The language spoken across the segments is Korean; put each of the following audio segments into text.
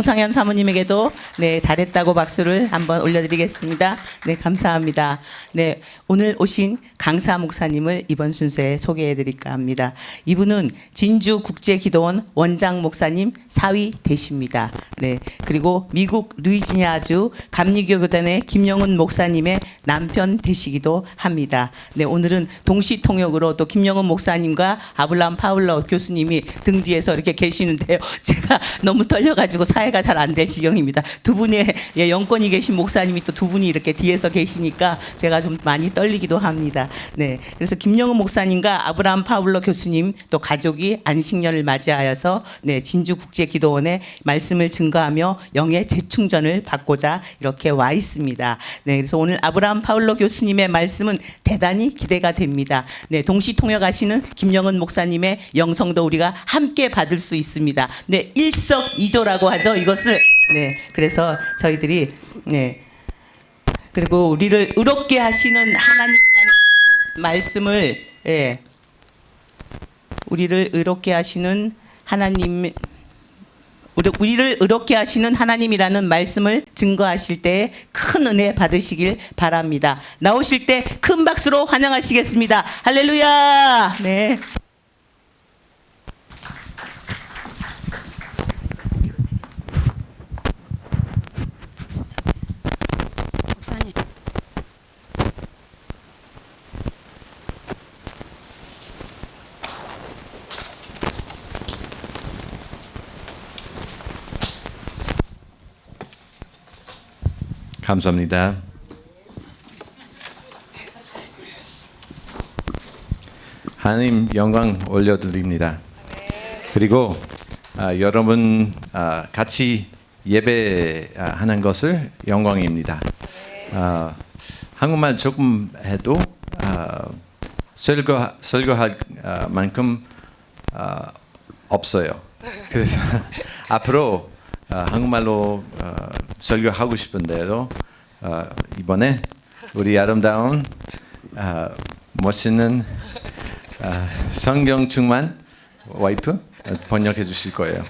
홍상현 사모님에게도 네, 잘했다고 박수를 한번 올려드리겠습니다. 네, 감사합니다. 네, 오늘 오신 강사 목사님을 이번 순서에 소개해드릴까 합니다. 이분은 진주국제기도원 원장 목사님 사위 되십니다. 네, 그리고 미국 루이지니아주 감리교교단의 김영훈 목사님의 남편 되시기도 합니다. 네, 오늘은 동시통역으로 또 김영훈 목사님과 아블람 파울러 교수님이 등 뒤에서 이렇게 계시는데요. 제가 너무 떨려가지고 사회가 잘 안 될 지경입니다. 두 분의 영권이 계신 목사님이 또 두 분이 이렇게 뒤에서 계시니까 제가 좀 많이 떨리기도 합니다. 네, 그래서 김영훈 목사님과 아브라함 파울러 교수님 또 가족이 안식년을 맞이하여서 네, 진주국제기도원에 말씀을 증거하며 영의 재충전을 받고자 이렇게 와 있습니다. 네, 그래서 오늘 아브라함 파울러 교수님의 말씀은 대단히 기대가 됩니다. 네, 동시통역하시는 김영훈 목사님의 영성도 우리가 함께 받을 수 있습니다. 네, 일석이조라고 하죠. 이것을 네, 그래서 저희들이 네, 그리고 우리를 의롭게 하시는 하나님이라는 말씀을 예, 우리를 의롭게 하시는 하나님, 우리를 의롭게 하시는 하나님이라는 말씀을 증거하실 때 큰 은혜 받으시길 바랍니다. 나오실 때 큰 박수로 환영하시겠습니다. 할렐루야. 네. 목사님. 감사합니다. 하나님 영광 올려드립니다. 그리고 여러분 같이 예배하는 것을 영광입니다. 한국말 조금 해도 설교할 만큼 없어요. 그래서 앞으로 한국말로 설교하고 싶은데도 이번에 우리 아름다운 멋있는 성경 충만 와이프 번역해 주실 거예요.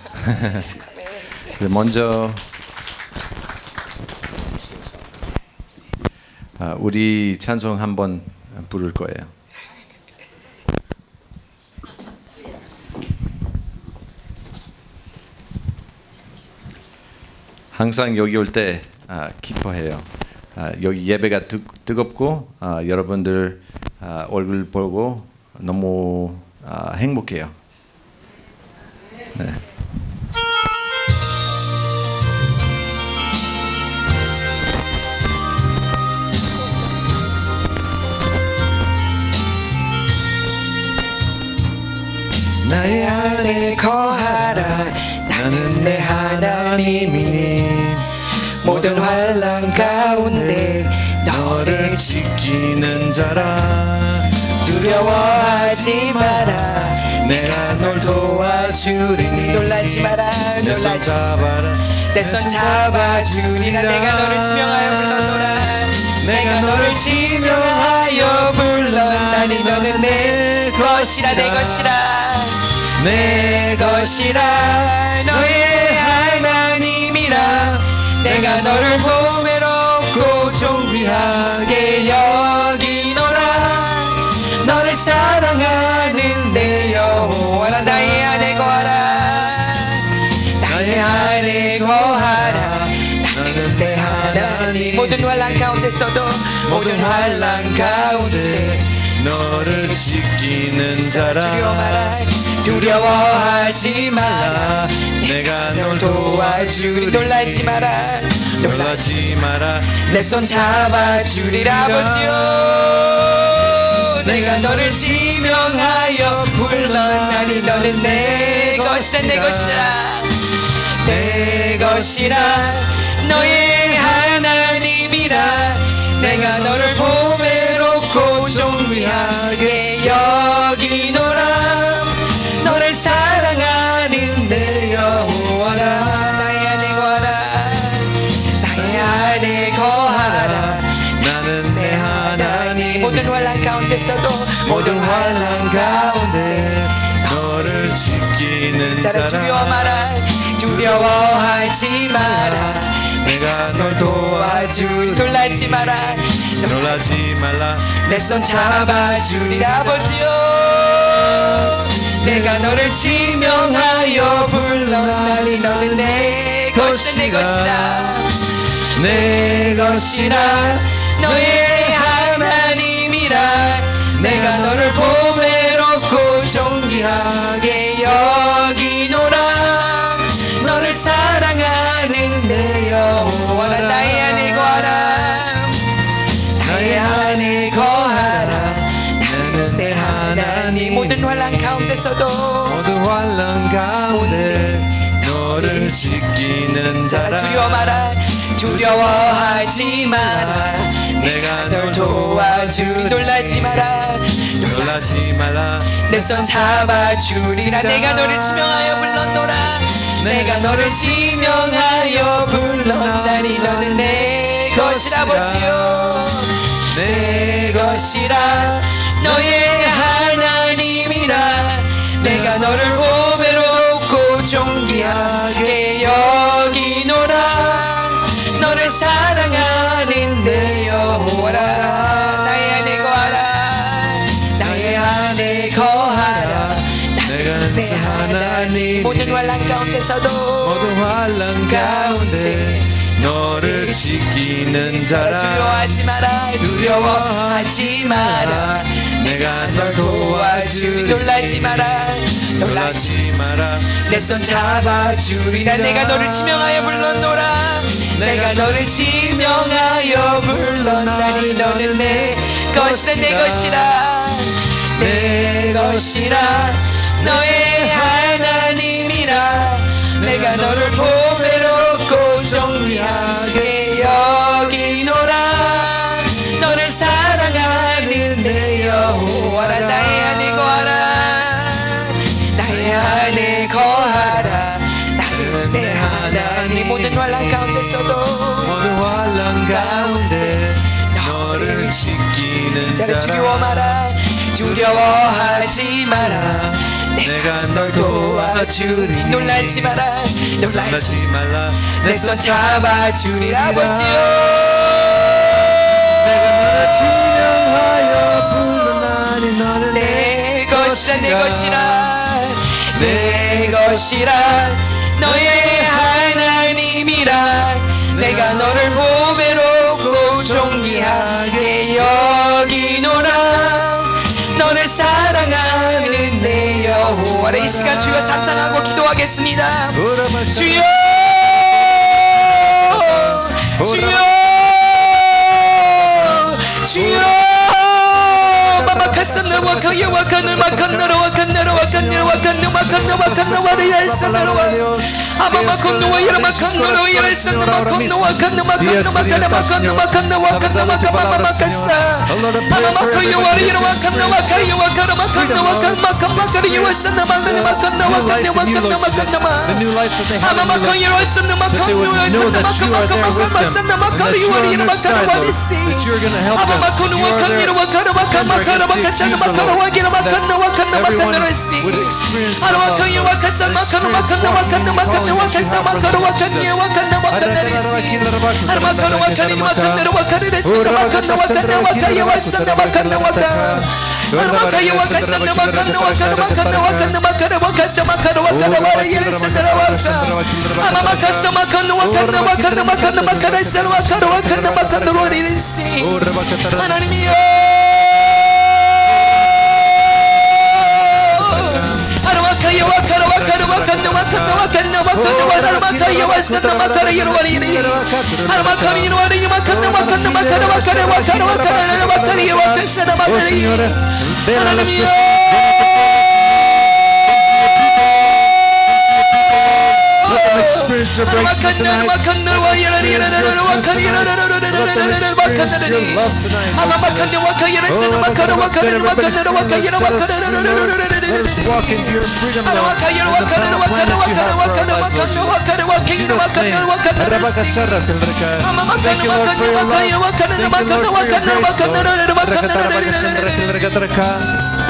먼저 우리 찬송 한번 부를 거예요. 항상 여기 올 때 기뻐해요. 여기 예배가 뜨겁고 여러분들 얼굴 보고 너무 행복해요. 네. 나의 안에 거하라. 나는 내 하나님이니 모든 환난 가운데 너를 지키는 자라. 두려워하지 마라. 내가 널 도와주리니. 놀라지 마라. 놀라지 마라. 내 손 잡아주리라. 내가 너를 지명하여 불러노라. 내가 너를 지명하여 불러나니. 너는 내 것이라. 내 것이라. 내 것이라. 너의 하나님이라. 내가 너를 보배롭고 존귀하게 여기노라. 너를 사랑하는 내 여호와라. 나의 안에 거하라. 나의 안에 거하라. 나는 내 하나님. 모든 환난 가운데서도 모든 환난 가운데 너를 지키는 자라. 두려워 마라. 두려워하지 마라. 내가 널 도와주리. 놀라지 마라. 놀라지 마라. 내 손 잡아주리라. 아버지여, 내가 너를 지명하여 불러나니. 너는 내 것이라. 내 것이라. 내 것이라. 너의 하나님이라. 내가 너를 보배롭고 존귀하게 여기노라. 너를 사랑하는 내 여호와라. 나의 안에 거하라. 나의 안에 거하라. 나는 내 하나님. 모든 환난 가운데서도 모든 환난 가운데 너를 지키는 자라. 두려워 마라. 두려워하지 마라 내가 널 도와주리 놀라지 마라 놀라지 말라 내 손 잡아주리라 아버지여 내가 너를 지명하여 불러나니 너는 내 것이라 내 것이라 내 것이라 너의 하나님이라 내가 너를 보배롭고 존귀하게 여기노라 너를 사랑하는 내 여호와라 나의 안에 거하라 나의 안에 거하라 나는 내 하나님 모든 환난 가운데서도 모든 환난 가운데 너를 지키는 자라 두려워 마라 두려워하지 마라 내가 널 도와주리 놀라지 마라 놀라지 말라 내 손 잡아주리라 내가 너를 지명하여 불렀노라 내가 너를 지명하여 불렀다니 너는 내 것이라 아버지요 내 것이라 너의 하나님이라 내가 너를 보배롭고 존귀하게 여기노라 너를 사랑하는 내 여호와라 나의 안에 거하라 나의 안에 거하라 나는 내 하나님 모든 환난 가운데서도 모든 환난 가운데 너를 지키는 자라 두려워하지 마라 두려워하지 마라 내가 널 도와주리 놀라지 마라 놀라지 마라 내 손 잡아주리라 내가 너를 지명하여 불렀노라 내가 너를 지명하여 불렀나니 너는 내 것이라 내 것이라 내 것이라 너의 하나님이라 내가 너를 보배롭고 존귀하게 여기노라 너를 사랑하는 내 여호와라 나의 안에 거하라 나의 안에 거하라 나는 내 하나님 모든 환난 가운데서도 모든 환난 가운데 너를 지키는 자를 자라 두려워 마라 두려워하지 마라 내가 널 도와주리 놀라지 마라 놀라지 말라 내 손 잡아주리라 아버지요 내가 너를 지명하여 불러나니 너는 내 것이라 내 것이라 내 것이라 너의 하나님이라 내가 너를 보배롭고 존귀하게 여기노라 너를 사랑하는 내 여호와라 이 시간 주여 상상하고 기도하겠습니다 주여 주여 주여 마마카산나 와카야 와카나 마칸나라 와칸나라 와칸나라 와칸나 와칸나 와칸나 와리야산나라 아마마콘노 와이라 마칸나라 와이라산나 마콘노 와칸나 마칸나 마칸나 마칸나 마칸나 와칸나 마칸마마마카사 아마마카야 와리라 와칸나 와카야 와카나 마칸나 와칸 마칸 마카리야 와산나 마칸나 마칸나 와칸나 와칸나 마칸나마 아마마카야 와산나 마칸나 와칸나 마칸 마칸 마칸 마산나 마카리야 와리라 마칸나 와리시 아마마콘노 와칸니라 와카나 마칸 마카나 마카산나 마카나 와기라 마칸나 와칸나 마칸나 라시 아마마카야 와카산 마카나 마칸나 와칸나 마칸나 와카사 마카나 와칸니야 와칸나 마칸나 리시 아마마카나 와칸니 마칸나 와카리 레시 마칸나 와칸나 와카야 와산나 마칸나 와카 아마마카야 와카산나 마칸나 와카나 마칸나 와칸나 마카나 와카사 마카나 와카나 와리야 레산나 와카 아마마카사 마칸나 와칸나 와칸나 마칸나 마카나 산 와카나 와칸나 마칸나 와리 레시 하나님이여 아라마카야 와카나 와카나 와칸나 와칸나 와칸나 와칸나 와라마카야 와산나 마카나 이르와리니 아라마카니 이르와리니 마칸나 와칸나 마카나 와카나 와카나 와카나 와카리야 와카사나 마카리 하나님이여 experience your breakthrough tonight. Let them experience your love tonight. Let us walk into your freedom, Lord, and the plan that you have for our lives, Lord Jesus. In Jesus' name. Thank you, Lord, for your love. Thank you, Lord, for your grace, Lord.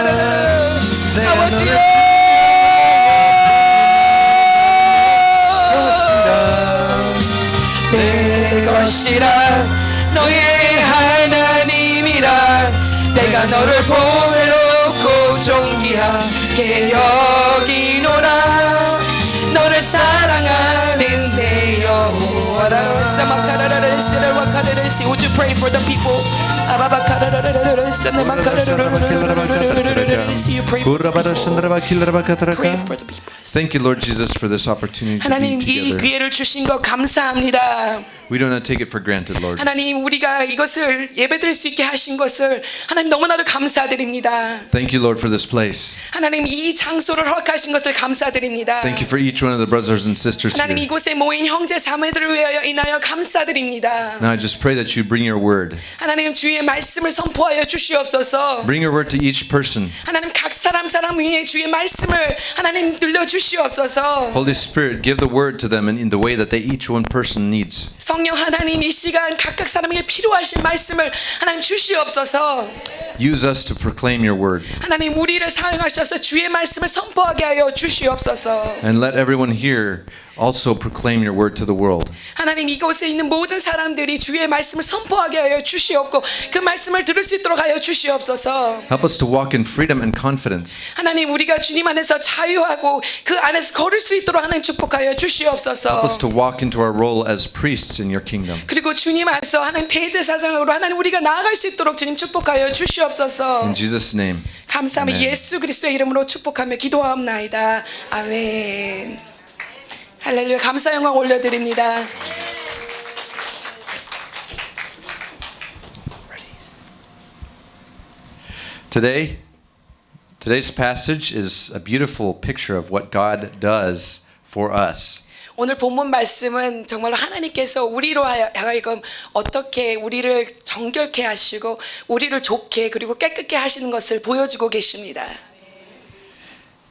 내 아버지여 내 것이라 너의 하나님이라 내가 너를 보배롭고 존귀하게 여기노라 너를 사랑하는 내 여호와라. Would you pray for the people? You pray for the people. Thank you, Lord Jesus, for this opportunity to be 하나님 이 together. 기회를 주신 거 감사합니다. We do not take it for granted, Lord. 하나님 우리가 이것을 예배드릴 수 있게 하신 것을 하나님 너무나도 감사드립니다. Thank you, Lord, for this place. 하나님 이 장소를 허락하신 것을 감사드립니다. Thank you for each one of the brothers and sisters 하나님 here. 이곳에 모인 형제 자매들을 위하여 인하여 감사드립니다. Now I just pray that you bring your word. 하나님 주의 말씀을 선포하여 주시옵소서. Bring your word to each person. 하나님 각 사람 위에 주의 말씀을 하나님 들려 주시옵소서. Holy Spirit, give the word to them in the way that they each one person needs. 성령 하나님 이 시간 각각 사람에게 필요하신 말씀을 하나님 주시옵소서. Use us to proclaim your word. 하나님 우리를 사용하셔서 주의 말씀을 선포하게 하여 주시옵소서. And let everyone here also proclaim your word to the world. 하나님 이곳에 있는 모든 사람들이 주의 말씀을 선포하게 하여 주시옵고 그 말씀을 들을 수 있도록 하여 주시옵소서. Help us to walk in freedom and confidence. 하나님 우리가 주님 안에서 자유하고 그 안에서 걸을 수 있도록 하나님 축복하여 Help 주시옵소서. us to walk into our role as priests in your kingdom. 그리고 주님 안에서 하나님 대제사장으로 하나님 우리가 나아갈 수 있도록 주님 축복하여 주시옵소서. In Jesus' name. 감사하며 아멘. 예수 그리스도의 이름으로 축복하며 기도하옵나이다. 아멘. 할렐루야. 감사 영광 올려드립니다. Today's passage is a beautiful picture of what God does for us. 오늘 본문 말씀은 정말로 하나님께서 우리로 하여금 어떻게 우리를 정결케 하시고 우리를 좋게 그리고 깨끗게 하시는 것을 보여주고 계십니다.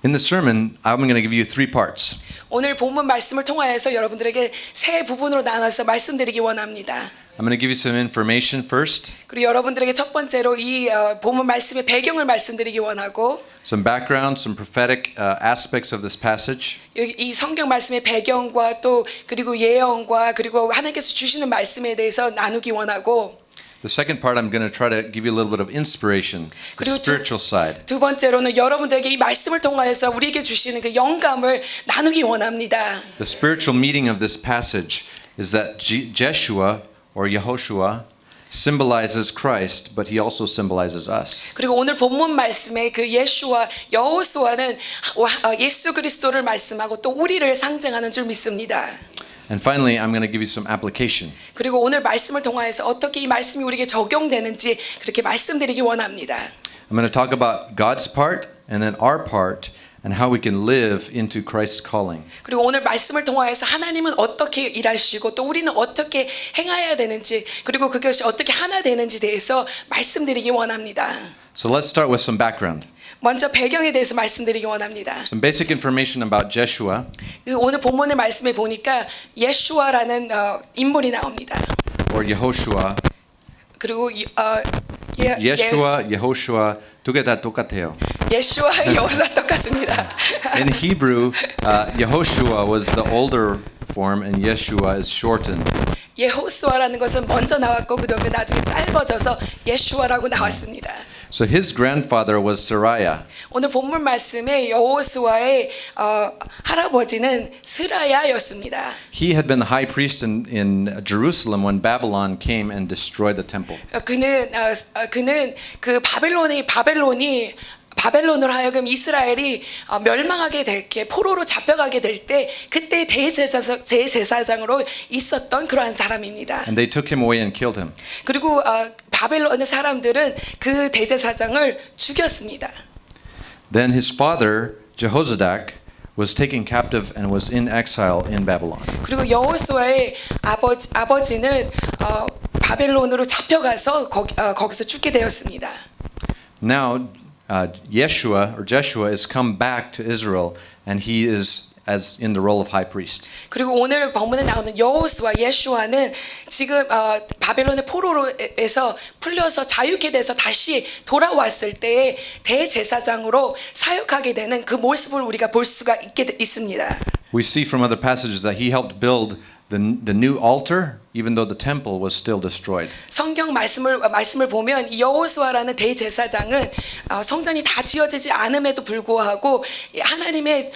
In the sermon, I'm going to give you 3 parts. 오늘 본문 말씀을 통하여서 여러분들에게 세 부분으로 나눠서 말씀드리기 원합니다. I'm going to give you some information first, 그리고 여러분들에게 첫 번째로 이 본문 말씀의 배경을 말씀드리기 원하고 some background, some prophetic aspects of this passage, 여기 이 성경 말씀의 배경과 또 그리고 예언과 그리고 하나님께서 주시는 말씀에 대해서 나누기 원하고 The second part, I'm going to try to give you a little bit of inspiration, the 그리고 spiritual side. 두 번째로는 여러분들에게 이 말씀을 통하여서 우리에게 주시는 그 영감을 나누기 원합니다. The spiritual meaning of this passage is that Jeshua or Yehoshua symbolizes Christ, but he also symbolizes us. 그리고 오늘 본문 말씀의 그 예수와 여호수아는 예수 그리스도를 말씀하고 또 우리를 상징하는 줄 믿습니다. And finally, I'm going to give you some application. 그리고 오늘 말씀을 통하여서 어떻게 이 말씀이 우리에게 적용되는지 그렇게 말씀드리기 원합니다. I'm going to talk about God's part and then our part and how we can live into Christ's calling. 그리고 오늘 말씀을 통하여서 하나님은 어떻게 일하시고 또 우리는 어떻게 행해야 되는지 그리고 그것이 어떻게 하나 되는지 대해서 말씀드리기 원합니다. So let's start with some background. 먼저 배경에 대해서 말씀드리기 원합니다. Some basic information about Jeshua. 그 오늘 본문의 말씀에 보니까 예슈아라는 인물이 나옵니다. Or Yehoshua. 그리고 Yeshua, Yehoshua, 두 개 다 똑같아요. 예슈와 여호사 똑같습니다. In Hebrew, Yehoshua was the older form and Yeshua is shortened. 예호수아라는 것은 먼저 나왔고 그다음에 나중에 짧아져서 예슈아라고 나왔습니다. So his grandfather was Sariah. 오늘 본문 말씀에 여호수아의 할아버지는 스라야였습니다. He had been the high priest in Jerusalem when Babylon came and destroyed the temple. 그는 그 바벨론으로 하여금 이스라엘이 멸망하게 될 게 포로로 잡혀가게 될 때 그때 대제사장으로 있었던 그러한 사람입니다. And they took him away and killed him. 그리고 바벨론의 사람들은 그 대제사장을 죽였습니다. Then his father, Jehozadak, was taken captive and was in exile in Babylon. 그리고 여호수아의 아버지는 바벨론으로 잡혀가서 거기서 죽게 되었습니다. Now, Yeshua or Jeshua is come back to Israel, and he is as in the role of high priest. 그리고 오늘 본문에 나오는 여호수아 예슈아는 지금 바벨론의 포로로에서 풀려서 자유케 돼서 다시 돌아왔을 때에 대제사장으로 사역하게 되는 그 모습을 우리가 볼 수가 있습니다. We see from other passages that he helped build the new altar, even though the temple was still destroyed. 성경 말씀을 보면 여호수아라는 대제사장은 성전이 다 지어지지 않음에도 불구하고 하나님의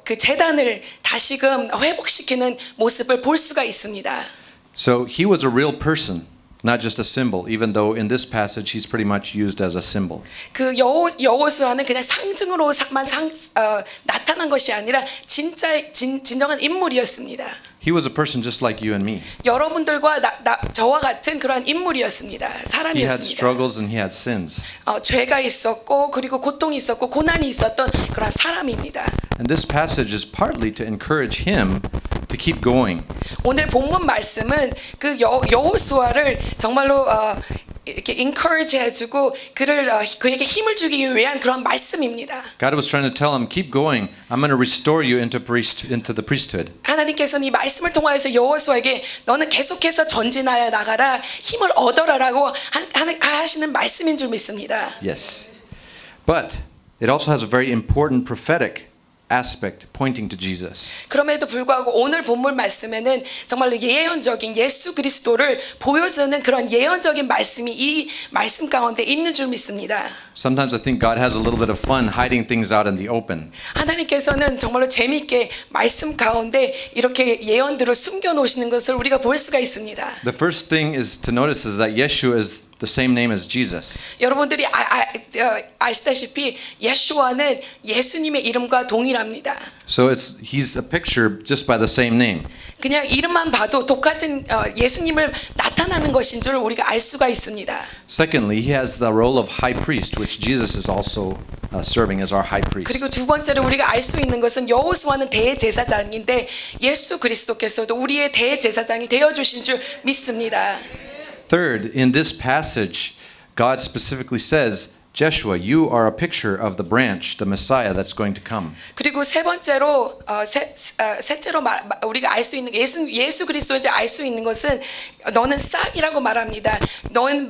그 제단을 다시금 회복시키는 모습을 볼 수가 있습니다. So he was a real person, not just a symbol, even though in this passage he's pretty much used as a symbol. 그 여호수아는 그냥 상징으로만 나타난 것이 아니라 진정한 인물이었습니다. He was a person just like you and me. 여러분들과 저와 같은 그러한 인물이었습니다. He had 사람이었습니다. struggles and he had sins. 죄가 있었고 그리고 고통이 있었고 고난이 있었던 그런 사람입니다. And this passage is partly to encourage him to keep going. 오늘 본문 말씀은 그 여호수아를 정말로 이렇게 encourage 해주고 그에게 힘을 주기 위한 그런 말씀입니다. God was trying to tell him, keep going. I'm going to restore you into the priesthood. 하나님께서는 이 말씀을 통하여서 여호수아에게 너는 계속해서 전진하여 나가라 힘을 얻어라라고 하시는 말씀인 줄 믿습니다. Yes. But it also has a very important prophetic aspect pointing to Jesus. 그럼에도 불구하고 오늘 본문 말씀에는 정말로 예언적인 예수 그리스도를 보여주는 그런 예언적인 말씀이 이 말씀 가운데 있는 줄 믿습니다. Sometimes I think God has a little bit of fun hiding things out in the open. 하나님께서는 정말로 재미있게 말씀 가운데 이렇게 예언들을 숨겨 놓으시는 것을 우리가 볼 수가 있습니다. The first thing is to notice is that Yeshua is the same name as Jesus. 여러분들이 아시다시피 예수와는 예수님의 이름과 동일합니다. So he's a picture just by the same name. 그냥 이름만 봐도 똑같은 예수님을 나타나는 것인 줄 우리가 알 수가 있습니다. Secondly, he has the role of high priest, which Jesus is also serving as our high priest. 그리고 두 번째로 우리가 알 수 있는 것은 여호수아는 대제사장인데 예수 그리스도께서도 우리의 대제사장이 되어 주신 줄 믿습니다. Third, in this passage, God specifically says, Jeshua, you are a picture of the branch, the Messiah that's going to come. 그리고 세 번째로 셋째로 우리가 알 수 있는 예수 그리스도인지 알 수 있는 것은 너는 싹이라고 말합니다. 너는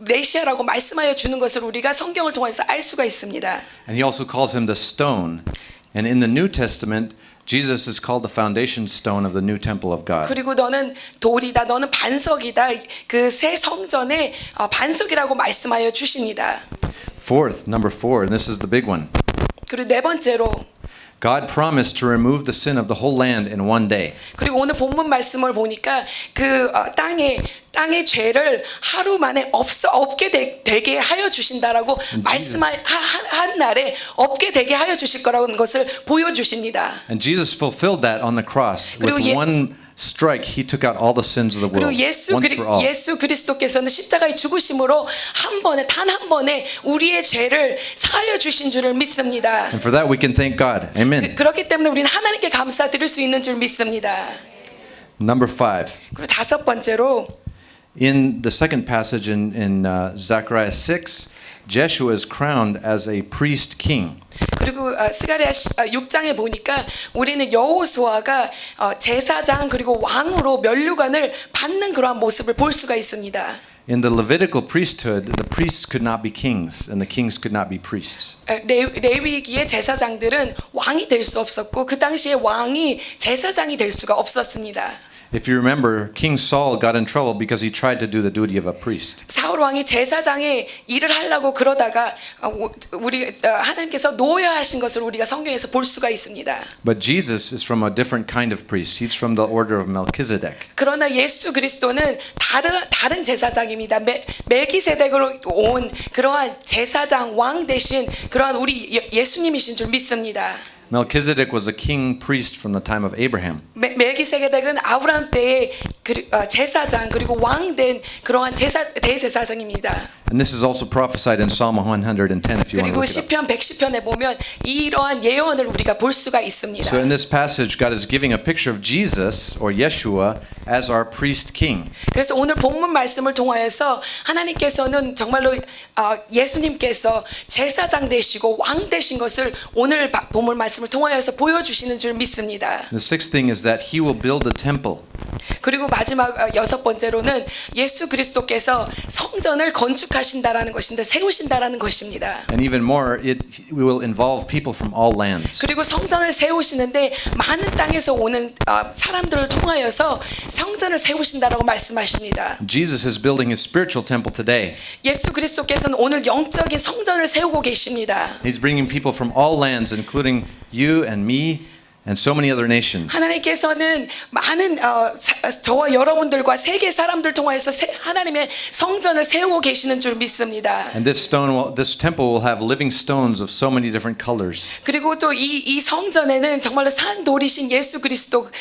메시아라고 말씀하여 주는 것을 우리가 성경을 통해서 알 수가 있습니다. And he also calls him the stone. And in the New Testament, Jesus is called the foundation stone of the new temple of God. 그리고 너는 돌이다, 너는 반석이다. 그 새 성전의 반석이라고 말씀하여 주십니다. Fourth, number 4, and this is the big one. 그리고 네 번째로 God promised to remove the sin of the whole land in one day. 그리고 오늘 본문 말씀을 보니까 그 땅의 죄를 하루 만에 없게 되게 하여 주신다라고 말씀한 날에 없게 되게 하여 주실 거라는 것을 보여주십니다. And Jesus fulfilled that on the cross with 그리고 one strike, he took out all the sins of the 그리고 world once for all. 예수 그리스도께서는 십자가의 죽으심으로 한 번에 단 한 번에 우리의 죄를 사하여 주신 줄을 믿습니다. And for that we can thank God. Amen. 그렇기 때문에 우리는 하나님께 감사드릴 수 있는 줄 믿습니다. Number 5. 그리고 다섯 번째로 In the second passage in Zechariah 6, Jeshua is crowned as a priest king. 그리고 스가랴 6장에 보니까 우리는 여호수아가 제사장 그리고 왕으로 면류관을 받는 그러한 모습을 볼 수가 있습니다. In the Levitical priesthood, the priests could not be kings and the kings could not be priests. 레위기의 제사장들은 왕이 될 수 없었고 그 당시에 왕이 제사장이 될 수가 없었습니다. If you remember, King Saul got in trouble because he tried to do the duty of a priest. 사울 왕이 제사장의 일을 하려고 그러다가 우리 하나님께서 노여하신 것을 우리가 성경에서 볼 수가 있습니다. But Jesus is from a different kind of priest. He's from the order of Melchizedek. 그러나 예수 그리스도는 다른 제사장입니다. 멜기세덱으로 온 그러한 제사장 왕 대신 그러한 우리 예수님이신 줄 믿습니다. Melchizedek was a king priest from the time of Abraham. 멜기세덱은 아브라함 때의 제사장 그리고 왕된 그러한 대제사장입니다. And this is also prophesied in Psalm 110 if you want to 그리고 look it up. 시편 110편에 보면 이러한 예언을 우리가 볼 수가 있습니다. So in this passage, God is giving a picture of Jesus or Yeshua as our priest king. 그래서 오늘 본문 말씀을 통하여서 하나님께서는 정말로 예수님께서 제사장 되시고 왕 되신 것을 오늘 본문 말씀을 통하여서 보여주시는 줄 믿습니다. The sixth thing is that he will build a temple. 그리고 마지막 여섯 번째로는 예수 그리스도께서 성전을 건축하신다라는 것인데 세우신다라는 것입니다. And even more, it will involve people from all lands. 그리고 성전을 세우시는데 많은 땅에서 오는 사람들을 통하여서 성전을 세우신다라고 말씀하십니다. Jesus is building his spiritual temple today. 예수 그리스도께서는 오늘 영적인 성전을 세우고 계십니다. He's bringing people from all lands, including you and me and so many other nations. 하나님께서는 많은 저와 여러분들과 세계 사람들 통해서 하나님의 성전을 세우고 계시는 줄 믿습니다. And this temple will have living stones of so many different colors. 그리고 또 이 성전에는 정말로 산돌이신 예수 그리스도가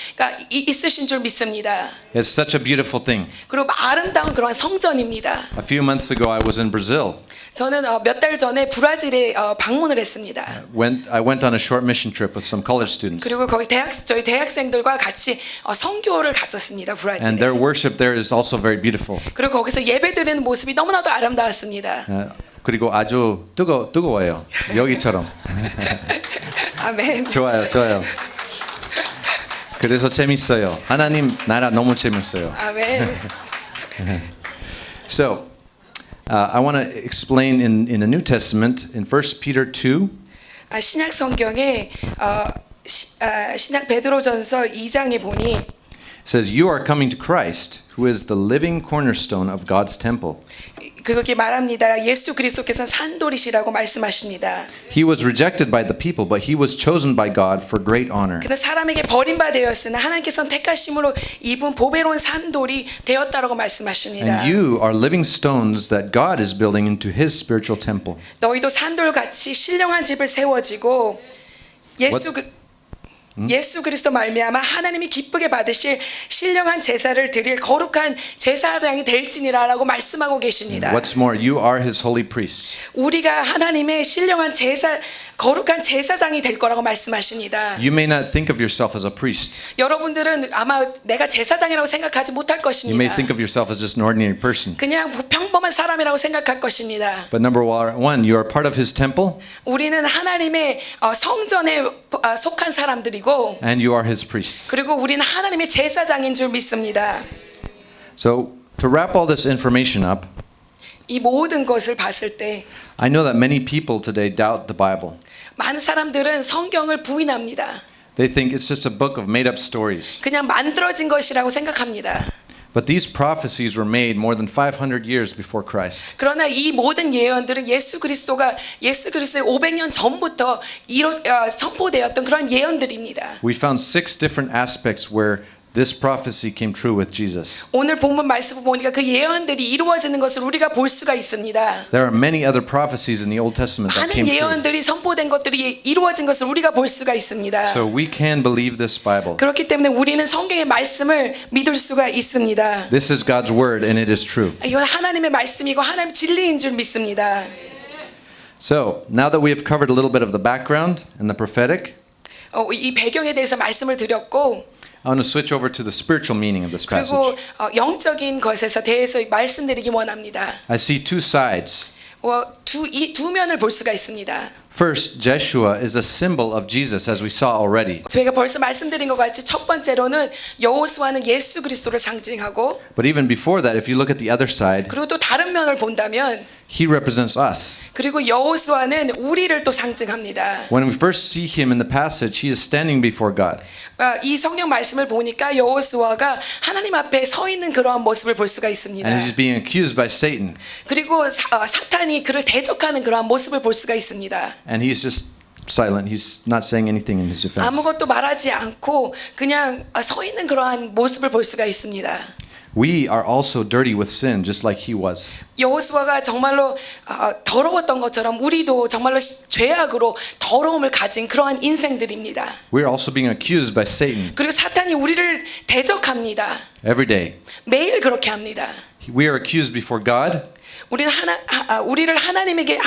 있으신 줄 믿습니다. It's such a beautiful thing. 그리고 아름다운 그러한 성전입니다. A few months ago, I was in Brazil. 저는 몇 달 전에 브라질에 방문을 했습니다. I went on a short mission trip with some college students. 그리고 거기 저희 대학생들과 같이 선교를 갔었습니다. 브라질에. And their worship there is also very beautiful. 그리고 거기서 예배드리는 모습이 너무나도 아름다웠습니다. 그리고 아주 뜨거워요. 여기처럼. 아멘. 좋아요. 그래서 재밌어요. 하나님 나라 너무 재밌어요. 아멘. So, I want to explain in the New Testament in 1 Peter 2. 신약 성경에 신약 베드로전서 2장에 보니 It says, "You are coming to Christ, who is the living cornerstone of God's temple. 그렇게 말합니다. 예수 그리스도께서는 산돌이시라고 말씀하십니다. He was rejected by the people, but he was chosen by God for great honor." 그는 사람에게 버림받았으나 하나님께서는 택하심으로 입은 보배로운 산돌이 되었다라고 말씀하십니다. And you are living stones that God is building into his spiritual temple. 너희도 산돌같이 신령한 집을 세워지고 예수 그리스도 말미암아 하나님이 기쁘게 받으실 신령한 제사를 드릴 거룩한 제사장이 될지니라라고 말씀하고 계십니다. What's more, you are his holy priests. 우리가 하나님의 신령한 거룩한 제사장이 될 거라고 말씀하십니다. You may not think of yourself as a priest. 여러분들은 아마 내가 제사장이라고 생각하지 못할 You may 것입니다. think of yourself as just an ordinary person. 그냥 평범한 사람이라고 생각할 것입니다. But number one, you are part of his temple 우리는 하나님의 성전에 속한 사람들이고 and you are his priests. 그리고 우리는 하나님의 제사장인 줄 믿습니다. So, to wrap all this information up, 이 모든 것을 봤을 때 I know that many people today doubt the Bible. 많은 사람들은 성경을 부인합니다. They think it's just a book of made-up stories. 그냥 만들어진 것이라고 생각합니다. But these prophecies were made more than 500 years before Christ. 그러나 이 모든 예언들은 예수 그리스도의 500년 전부터 선포되었던 그런 예언들입니다. We found 6 different aspects where This prophecy came true with Jesus. 오늘 본문 말씀을 보니까 그 예언들이 이루어지는 것을 우리가 볼 수가 있습니다. There are many other prophecies in the Old Testament that 많은 came true. 예언들이 선포된 것들이 이루어진 것을 우리가 볼 수가 있습니다. So we can believe this Bible. 그렇기 때문에 우리는 성경의 말씀을 믿을 수가 있습니다. This is God's word and it is true. 이건 하나님의 말씀이고 하나님의 진리인 줄 믿습니다. So now that we have covered a little bit of the background and the prophetic, 이 배경에 대해서 말씀을 드렸고 I want to switch over to the spiritual meaning of this passage. 그리고 영적인 것에서 대해서 말씀드리기 원합니다. I see two sides. 두 면을 볼 수가 있습니다. First, Jeshua is a symbol of Jesus, as we saw already. 저희가 벌써 말씀드린 것 같이 첫 번째로는 여호수아는 예수 그리스도를 상징하고 But even before that, if you look at the other side, 그리고 또 다른 면을 본다면 he represents us. 그리고 여호수아는 우리를 또 상징합니다. When we first see him in the passage, he is standing before God. 이 성경 말씀을 보니까 여호수아가 하나님 앞에 서 있는 그러한 모습을 볼 수가 있습니다. And he's being accused by Satan. 그리고 사탄이 그를 대적하는 그러한 모습을 볼 수가 있습니다. And he's just silent. He's not saying anything in his defense. 아무것도 말하지 않고 그냥 서 있는 그러한 모습을 볼 수가 있습니다. We are also dirty with sin, just like he was. 여호수아가 정말로 더러웠던 것처럼 우리도 정말로 죄악으로 더러움을 가진 그러한 인생들입니다. We're also being accused by Satan 그리고 사탄이 우리를 대적합니다. every day. 매일 그렇게 합니다. We are accused before God. 우리를 하나님께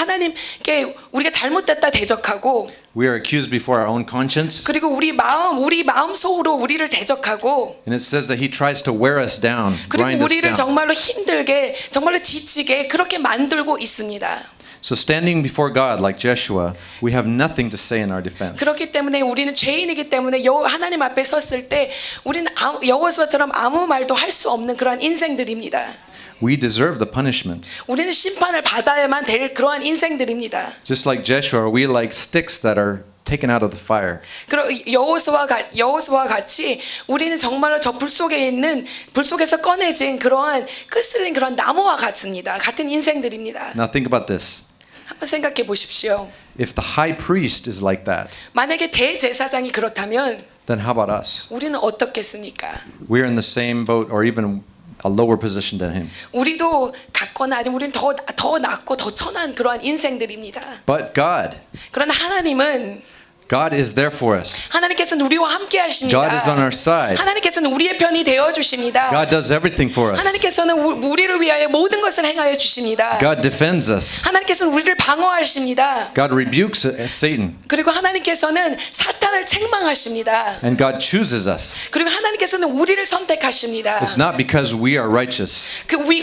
우리가 잘못됐다 대적하고 We are accused before our own conscience. 그리고 우리 마음 속으로 우리를 대적하고 And it says that he tries to wear us down, grind 그리고 us 우리를 down. 정말로 힘들게 정말로 지치게 그렇게 만들고 있습니다. So standing before God like Jeshua, we have nothing to say in our defense. 그렇기 때문에 우리는 죄인이기 때문에 하나님 앞에 섰을 때 우리는 여호수아처럼 아무 말도 할 수 없는 그러한 인생들입니다. We deserve the punishment. 우리는 심판을 받아야만 될 그러한 인생들입니다. Just like Jeshua, we are like sticks that are taken out of the fire. 그리고 여호수아와 같이 우리는 정말로 저 불 속에서 꺼내진 그러한 끝슬린 그런 나무와 같습니다. 같은 인생들입니다. Now think about this. 한번 생각해 보십시오. If the high priest is like that, 만약에 대제사장이 그렇다면 then how about us? 우리는 어떻겠습니까? We're in the same boat or even a lower position than him. 우리도 같거나 아니면 우리는 더 낮고 더 천한 그러한 인생들입니다. But God, 그러나 하나님은 God is there for us. 하나님께서는 우리와 함께 하십니다. God is on our side. 하나님께서는 우리의 편이 되어 주십니다. God does everything for us. 하나님께서는 우리를 위하여 모든 것을 행하여 주십니다. God defends us. 하나님께서는 우리를 방어하십니다. God rebukes Satan. 그리고 하나님께서는 사탄을 책망하십니다. And God chooses us. 그리고 하나님께서는 우리를 선택하십니다. It's not because we are righteous.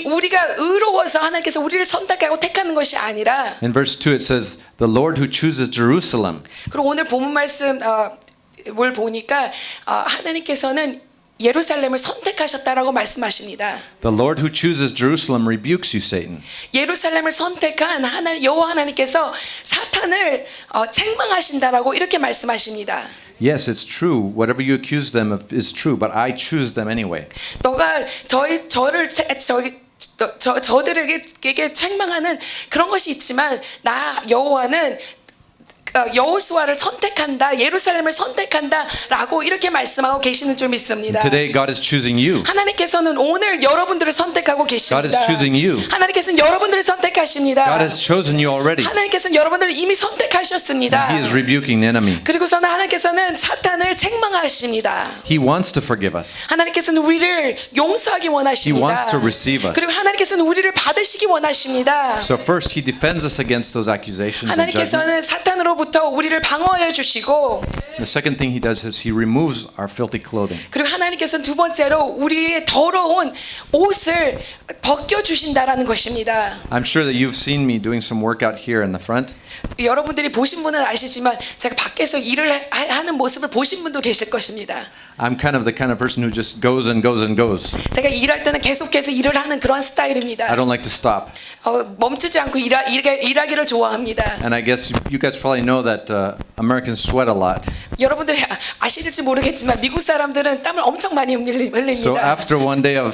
우리가 의로워서 하나님께서 우리를 선택하고 택하는 것이 아니라 In verse 2 it says, the Lord who chooses Jerusalem. 그리고 오늘 본문 말씀 뭘 보니까 하나님께서는 예루살렘을 선택하셨다라고 말씀하십니다. The Lord who chooses Jerusalem rebukes you, Satan. 예루살렘을 선택한 여호와 하나님께서 사탄을 책망하신다라고 이렇게 말씀하십니다. Yes, it's true. Whatever you accuse them of is true, but I choose them anyway. 너가 저들에게 책망하는 그런 것이 있지만 나 여호와는 여호수아를 선택한다, 예루살렘을 선택한다라고 이렇게 말씀하고 계시는 줄 믿습니다. Today God is choosing you. 하나님께서는 오늘 여러분들을 선택하고 계십니다. God is choosing you. 하나님께서는 여러분들을 선택하십니다. God has chosen you already. 하나님께서는 여러분들을 이미 선택하셨습니다. He is rebuking the enemy. 그리고서는 하나님께서는 사탄을 책망하십니다. He wants to forgive us. 하나님께서는 우리를 용서하기 원하십니다. He wants to receive us. 그리고 하나님께서는 우리를 받으시기 원하십니다. So first he defends us against those accusations and judgment. 하나님께서는 사탄으로부터 우리를 방어해 주시고 The second thing he does is he removes our filthy clothing. 그리고 하나님께서는 두 번째로 우리의 더러운 옷을 벗겨 주신다라는 것입니다. I'm sure that you've seen me doing some workout here in the front. 여러분들이 보신 분은 아시지만 제가 밖에서 일을 하는 모습을 보신 분도 계실 것입니다. I'm kind of the kind of person who just goes and goes and goes. 제가 일할 때는 계속해서 일을 하는 그런 스타일입니다. I don't like to stop. 멈추지 않고 일하기를 좋아합니다. And I guess you guys probably know that Americans sweat a lot. 여러분들이 아실지 모르겠지만 미국 사람들은 땀을 엄청 많이 흘립니다. So after one day of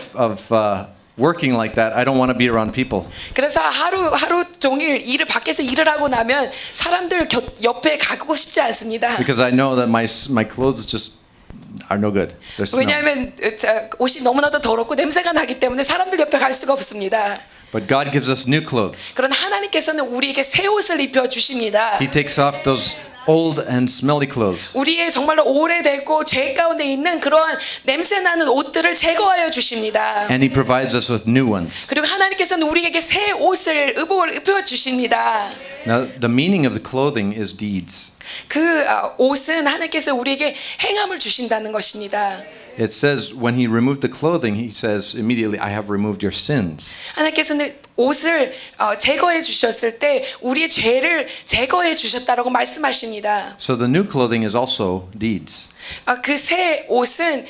working like that, I don't want to be around people. 그래서 하루 종일 밖에서 일을 하고 나면 사람들 옆에 가고 싶지 않습니다. Because I know that my clothes just are no good. They're smell. 왜냐하면 옷이 너무나도 더럽고 냄새가 나기 때문에 사람들 옆에 갈 수가 없습니다. But God gives us new clothes. 그런 하나님께서는 우리에게 새 옷을 입혀 주십니다. He takes off those old and smelly clothes. 우리의 정말로 오래되고 죄 가운데 있는 그러한 냄새 나는 옷들을 제거하여 주십니다. And He provides us with new ones. 그리고 하나님께서는 우리에게 새 옷을 의복을 입혀 주십니다. Now, the meaning of the clothing is deeds. 그 옷은 하나님께서 우리에게 행함을 주신다는 것입니다. It says when He removed the clothing, He says immediately, I have removed your sins. 하나님께서는 옷을 제거해 주셨을 때 우리의 죄를 제거해 주셨다라고 말씀하십니다. So the new clothing is also deeds. 그 새 옷은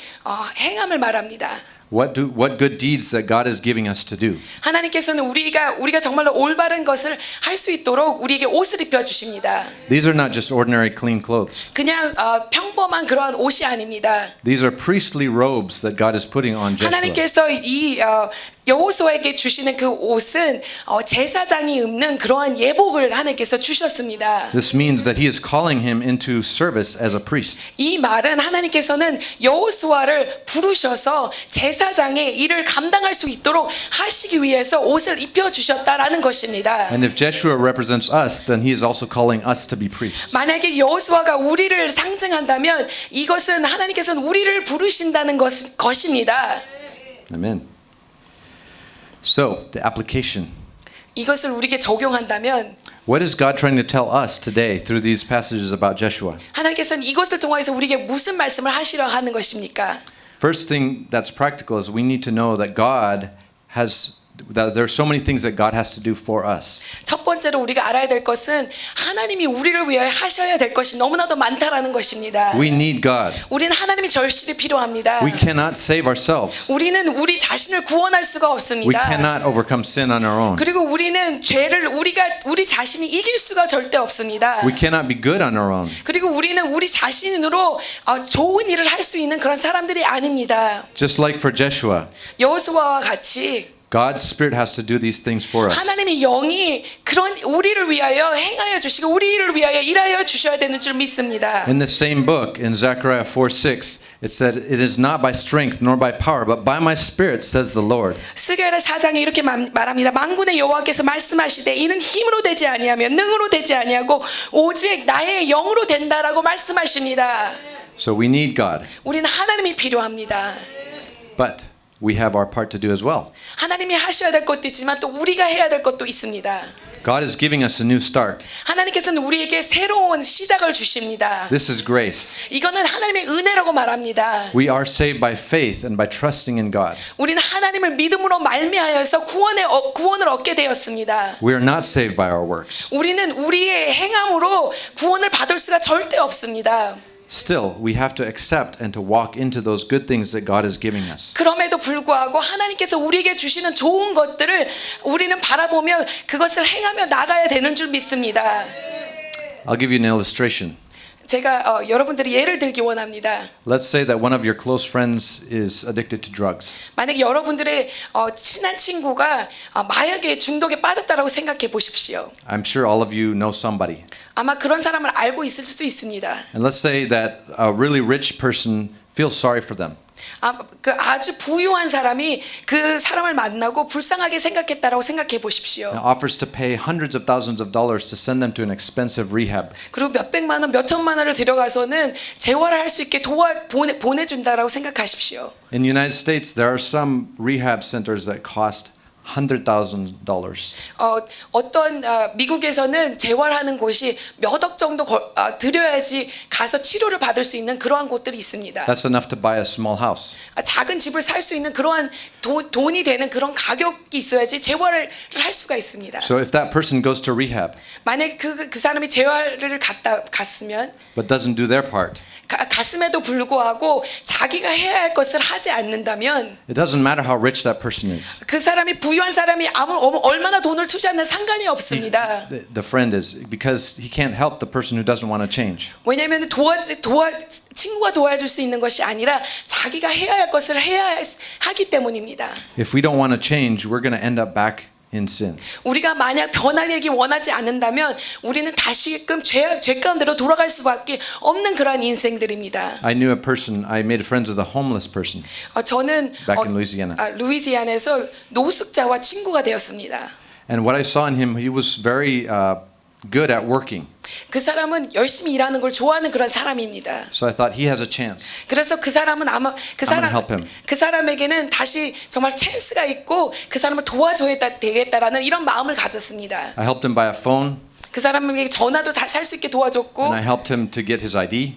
행함을 말합니다. What good deeds that God is giving us to do? 하나님께서는 우리가 정말로 올바른 것을 할 수 있도록 우리에게 옷을 입혀 주십니다. These are not just ordinary clean clothes. 그냥 평범한 그러한 옷이 아닙니다. These are priestly robes that God is putting on Joshua. 하나님께서 이 여호수아에게 주시는 그 옷은 제사장이 입는 그러한 예복을 하나님께서 주셨습니다. This means that He is calling him into service as a priest. 이 말은 하나님께서는 여호수아를 부르셔서 제사장의 일을 감당할 수 있도록 하시기 위해서 옷을 입혀 주셨다라는 것입니다. And if Joshua represents us, then He is also calling us to be priests. 만약에 여호수아가 우리를 상징한다면 이것은 하나님께서는 우리를 부르신다는 것입니다. Amen. So, the application. 이것을 우리에게 적용한다면 What is God trying to tell us today through these passages about Joshua? 하나님께서는 이것을 통해서 우리에게 무슨 말씀을 하시려 하는 것입니까? First thing that's practical is we need to know that there are so many things that God has to do for us. 첫 번째로 우리가 알아야 될 것은 하나님이 우리를 위하여 하셔야 될 것이 너무나도 많다라는 것입니다. We need God. 우리는 하나님이 절실히 필요합니다. We cannot save ourselves. 우리는 우리 자신을 구원할 수가 We 없습니다. cannot overcome sin on our own. 그리고 우리는 죄를 우리 자신이 이길 수가 절대 없습니다. We cannot be good on our own. 그리고 우리는 우리 자신으로 좋은 일을 할 수 있는 그런 사람들이 아닙니다. Just like for Joshua, 여호수아와 같이 God's Spirit has to do these things for us. 하나님의 영이 그런 우리를 위하여 행하여 주시고 우리를 위하여 일하여 주셔야 되는 줄 믿습니다. In the same book, in Zechariah 4:6, it said, "It is not by strength nor by power, but by my Spirit," says the Lord. 스가랴 4장에 이렇게 말합니다. 만군의 여호와께서 말씀하시되 이는 힘으로 되지 아니하며 능으로 되지 아니하고 오직 나의 영으로 된다라고 말씀하십니다. So we need God, 우리는 하나님이 필요합니다. but we have our part to do as well. 하나님이 하셔야 될 것도 있지만 또 우리가 해야 될 것도 있습니다. God is giving us a new start. 하나님께서는 우리에게 새로운 시작을 주십니다. This is grace. 이거는 하나님의 은혜라고 말합니다. We are saved by faith and by trusting in God. 우리는 하나님을 믿음으로 말미하여서 구원을 얻게 되었습니다. We are not saved by our works. 우리는 우리의 행함으로 구원을 받을 수가 절대 없습니다. Still, we have to accept and to walk into those good things that God is giving us. 그럼에도 불구하고 하나님께서 우리에게 주시는 좋은 것들을 우리는 바라보며 그것을 행하며 나가야 되는 줄 믿습니다. I'll give you an illustration. 제가 여러분들이 예를 들기 원합니다. Let's say that one of your close friends is addicted to drugs. 만약에 여러분들의 친한 친구가 마약에 중독에 빠졌다라고 생각해 보십시오. I'm sure all of you know somebody. 아마 그런 사람을 알고 있을 수도 있습니다. And let's say that a really rich person feels sorry for them. 그 아주 부유한 사람이 그 사람을 만나고 불쌍하게 생각했다라고 생각해 보십시오. And offers to pay hundreds of thousands of dollars to send them to an expensive rehab. 그리고 몇 백만 원, 몇 천만 원을 들여가서는 재활을 할 수 있게 보내준다라고 생각하십시오. In the United States, there are some rehab centers that cost $100,000. 어떤 미국에서는 재활하는 곳이 몇 억 정도 들여야지 가서 치료를 받을 수 있는 그러한 곳들이 있습니다. That's enough to buy a small house. 작은 집을 살 수 있는 그러한 돈이 되는 그런 가격이 있어야지 재활을 할 수가 있습니다. So if that person goes to rehab 만약에 그 사람이 재활을 갔으면 but doesn't do their part, 갔음에도 불구하고 자기가 해야 할 것을 하지 않는다면 it doesn't matter how rich that person is. 그 사람이 부유한 사람이 얼마나 돈을 투자하는 상관이 없습니다. The friend is because he can't help the person who doesn't want to change. 왜냐하면 친구가 도와줄 수 있는 것이 아니라 자기가 해야 할 것을 해야 하기 때문입니다. If we don't want to change, we're going to end up back in sin. 우리가 만약 변화되기 원하지 않는다면 우리는 다시금 죄 가운데로 돌아갈 수밖에 없는 그러한 인생들입니다. I knew a person, I made friends with a homeless person. 저는 Back in Louisiana. 루이지아나에서 노숙자와 친구가 되었습니다. And what I saw in him, he was very good at working. 그 사람은 열심히 일하는 걸 좋아하는 그런 사람입니다. So I thought he has a chance. 그래서 그 사람은 아마 help him. 그 사람에게는 다시 정말 찬스가 있고 그 사람을 도와줘야 되겠다라는 이런 마음을 가졌습니다. I helped him buy a phone, 그 사람에게 전화도 다 살 수 있게 도와줬고, and I helped him to get his ID.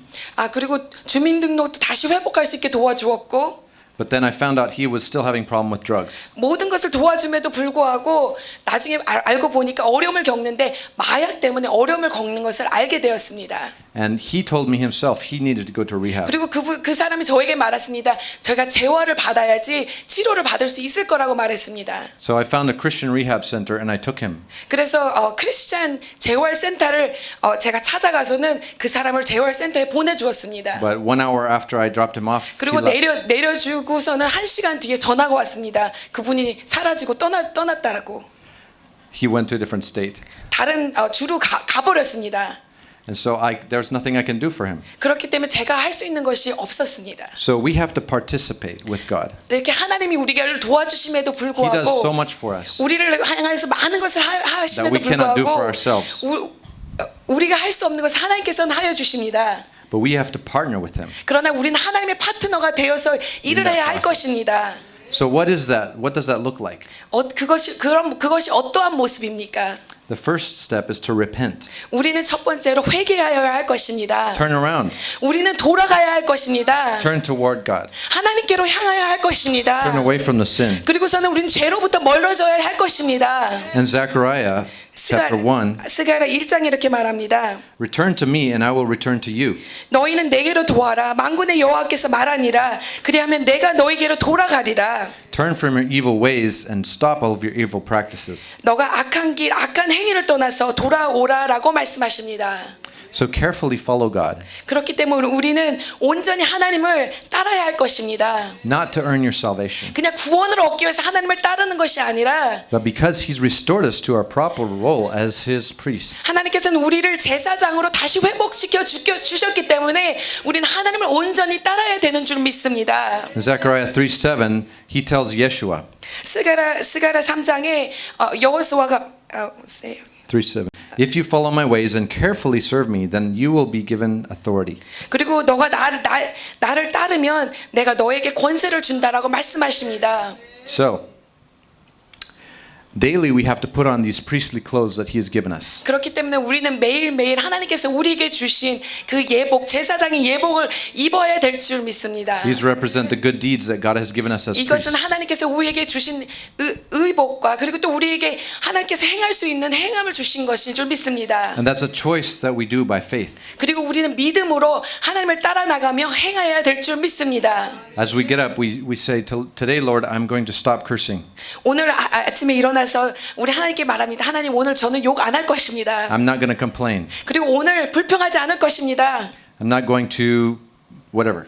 그리고 주민등록도 다시 회복할 수 있게 도와주었고, But then I found out he was still having problem with drugs. 모든 것을 도와줌에도 불구하고 나중에 알고 보니까 어려움을 겪는데 마약 때문에 어려움을 겪는 것을 알게 되었습니다. And he told me himself he needed to go to rehab. 그리고 그 사람이 저에게 말했습니다. 제가 재활을 받아야지 치료를 받을 수 있을 거라고 말했습니다. So I found a Christian rehab center and I took him. 그래서 크리스찬 재활 센터를 제가 찾아가서는 그 사람을 재활 센터에 보내주었습니다. But 1 hour after I dropped him off, he 그리고 left. 내려주고서는 1시간 뒤에 전화가 왔습니다. 그분이 사라지고 떠났다라고. He went to a different state. 다른 주로 가버렸습니다. And so there's nothing I can do for him. 그렇기 때문에 제가 할 수 있는 것이 없었습니다. So we have to participate with God. 이렇게 하나님이 우리를 도와주심에도 He does so 불구하고 much for us 우리를 향해서 많은 것을 하심에도 that we cannot do for 불구하고 ourselves. 우리가 할 수 없는 것을 하나님께서는 하여 주십니다. But we have to partner with him. 그러나 우리는 하나님의 파트너가 되어서 일을 해야 할 것입니다. So what is that? What does that look like? 그것이 어떠한 모습입니까? The first step is to repent. 우리는 첫 번째로 회개하여야 할 것입니다. Turn around. 우리는 돌아가야 할 것입니다. Turn toward God. 하나님께로 향하여야 할 것입니다. Turn away from the sin. 그리고서는 우리는 죄로부터 멀어져야 할 것입니다. And Zechariah chapter 1, 스가랴 1장에 이렇게 말합니다. return to me and I will return to you. 너희는 내게로 도와라. 만군의 여호와께서 말하니라. 그리하면 내가 너희게로 돌아가리라. Turn from your evil ways and stop all of your evil practices. 너가 악한 길, 악한 행위를 떠나서 돌아오라라고 말씀하십니다. So carefully follow God, 그렇기 때문에 우리는 온전히 하나님을 따라야 할 것입니다. not to earn your salvation, 그냥 구원을 얻기 위해서 하나님을 따르는 것이 아니라 but because He's restored us to our proper role as His priests. 하나님께서는 우리를 제사장으로 다시 회복시켜 주셨기 때문에 우리는 하나님을 온전히 따라야 되는 줄 믿습니다. In Zechariah 3:7, He tells Yeshua, 스가랴 3장에 여호수아가 3:7, if you follow my ways and carefully serve me, then you will be given authority. 그리고 너가 나를 따르면 내가 너에게 권세를 준다라고 말씀하십니다. So, daily we have to put on these priestly clothes that He has given us. 그렇기 때문에 우리는 매일매일 하나님께서 우리에게 주신 그 예복, 제사장의 예복을 입어야 될 줄 믿습니다. These represent the good deeds that God has given us as 이것은 priests. 하나님께서 우리에게 주신 의복과 그리고 또 우리에게 하나님께서 행할 수 있는 행함을 주신 것인 줄 믿습니다. And that's a choice that we do by faith. 그리고 우리는 믿음으로 하나님을 따라 나가며 행해야 될 줄 믿습니다. As we get up, we say, today, Lord, I'm going to stop cursing. 오늘 아침에 일어나서 우리 하나님께 말합니다. 하나님 오늘 저는 욕 안 할 것입니다. I'm not going to complain. 그리고 오늘 불평하지 않을 것입니다. I'm not going to whatever.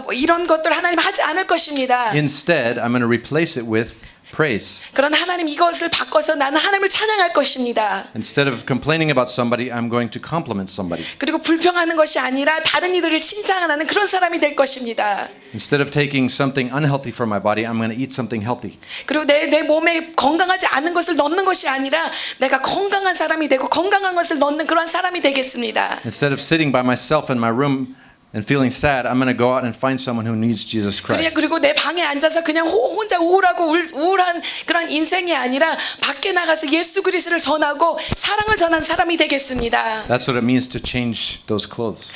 뭐 이런 것들 하나님 하지 않을 것입니다. Instead, I'm going to replace it with praise. 그러나 하나님 이것을 바꿔서 나는 하나님을 찬양할 것입니다. Instead of complaining about somebody, I'm going to compliment somebody. 그리고 불평하는 것이 아니라 다른 이들을 칭찬하는 그런 사람이 될 것입니다. Instead of taking something unhealthy for my body, I'm going to eat something healthy. 그리고 내 몸에 건강하지 않은 것을 넣는 것이 아니라 내가 건강한 사람이 되고 건강한 것을 넣는 그런 사람이 되겠습니다. Instead of sitting by myself in my room and feeling sad, I'm going to go out and find someone who needs Jesus Christ. 그리고 내 방에 앉아서 그냥 혼자 우울하고 우울한 그런 인생이 아니라 밖에 나가서 예수 그리스도를 전하고 사랑을 전한 사람이 되겠습니다. That's what it means to change those clothes.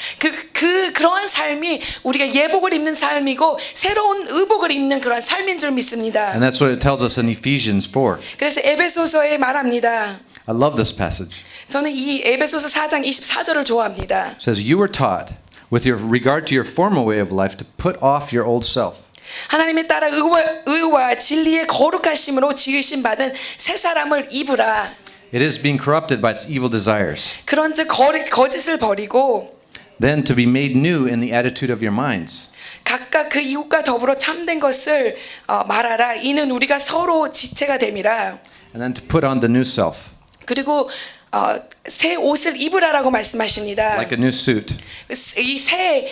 그러한 삶이 우리가 예복을 입는 삶이고 새로운 의복을 입는 그런 삶인 줄 믿습니다. And that's what it tells us in Ephesians 4. 그래서 에베소서에 말합니다. I love this passage. 저는 이 에베소서 4장 24절을 좋아합니다. It says, you were taught with your regard to your former way of life to put off your old self. 하나님에 따라 의와 진리의 거룩하심으로 지으신 받은 새 사람을 입으라. It is being corrupted by its evil desires. 그런즉 거짓을 버리고 Then to be made new in the attitude of your minds. 각각 그 이웃과 더불어 참된 것을 말하라. 이는 우리가 서로 지체가 됨이라. and then to put on the new self, 그리고 새 옷을 입으라라고 말씀하십니다. like a new suit. 이새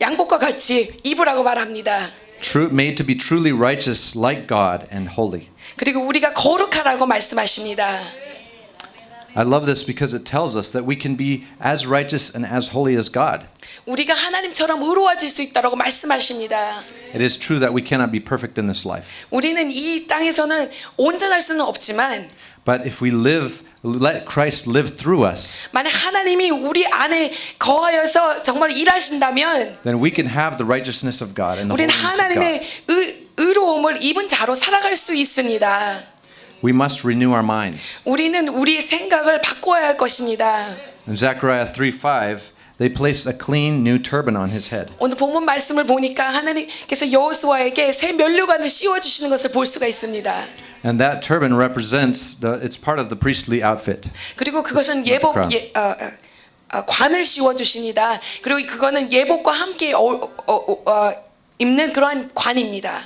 양복과 같이 입으라고 말합니다. Made to be truly righteous like God and holy. 그리고 우리가 거룩하라고 말씀하십니다. I love this because it tells us that we can be as righteous and as holy as God. 우리가 하나님처럼 의로워질 수 있다라고 말씀하십니다. It is true that we cannot be perfect in this life. 우리는 이 땅에서는 온전할 수는 없지만 But if we let Christ live through us, 만약 하나님이 우리 안에 거하여서 정말 일하신다면 then we can have the righteousness of God and the 우리는 holiness of 하나님의 God. 의로움을 입은 자로 살아갈 수 있습니다. We must renew our minds. 우리는 우리의 생각을 바꿔야 할 것입니다. In Zechariah 3:5, they placed a clean new turban on his head. 오늘 본문 말씀을 보니까 하나님께서 여호수아에게 새 면류관을 씌워 주시는 것을 볼 수가 있습니다. And that turban represents it's part of the priestly outfit. 그리고 그것은 the 예복 crown. 관을 씌워 주십니다. 그리고 그거는 예복과 함께 입는 그러한 관입니다.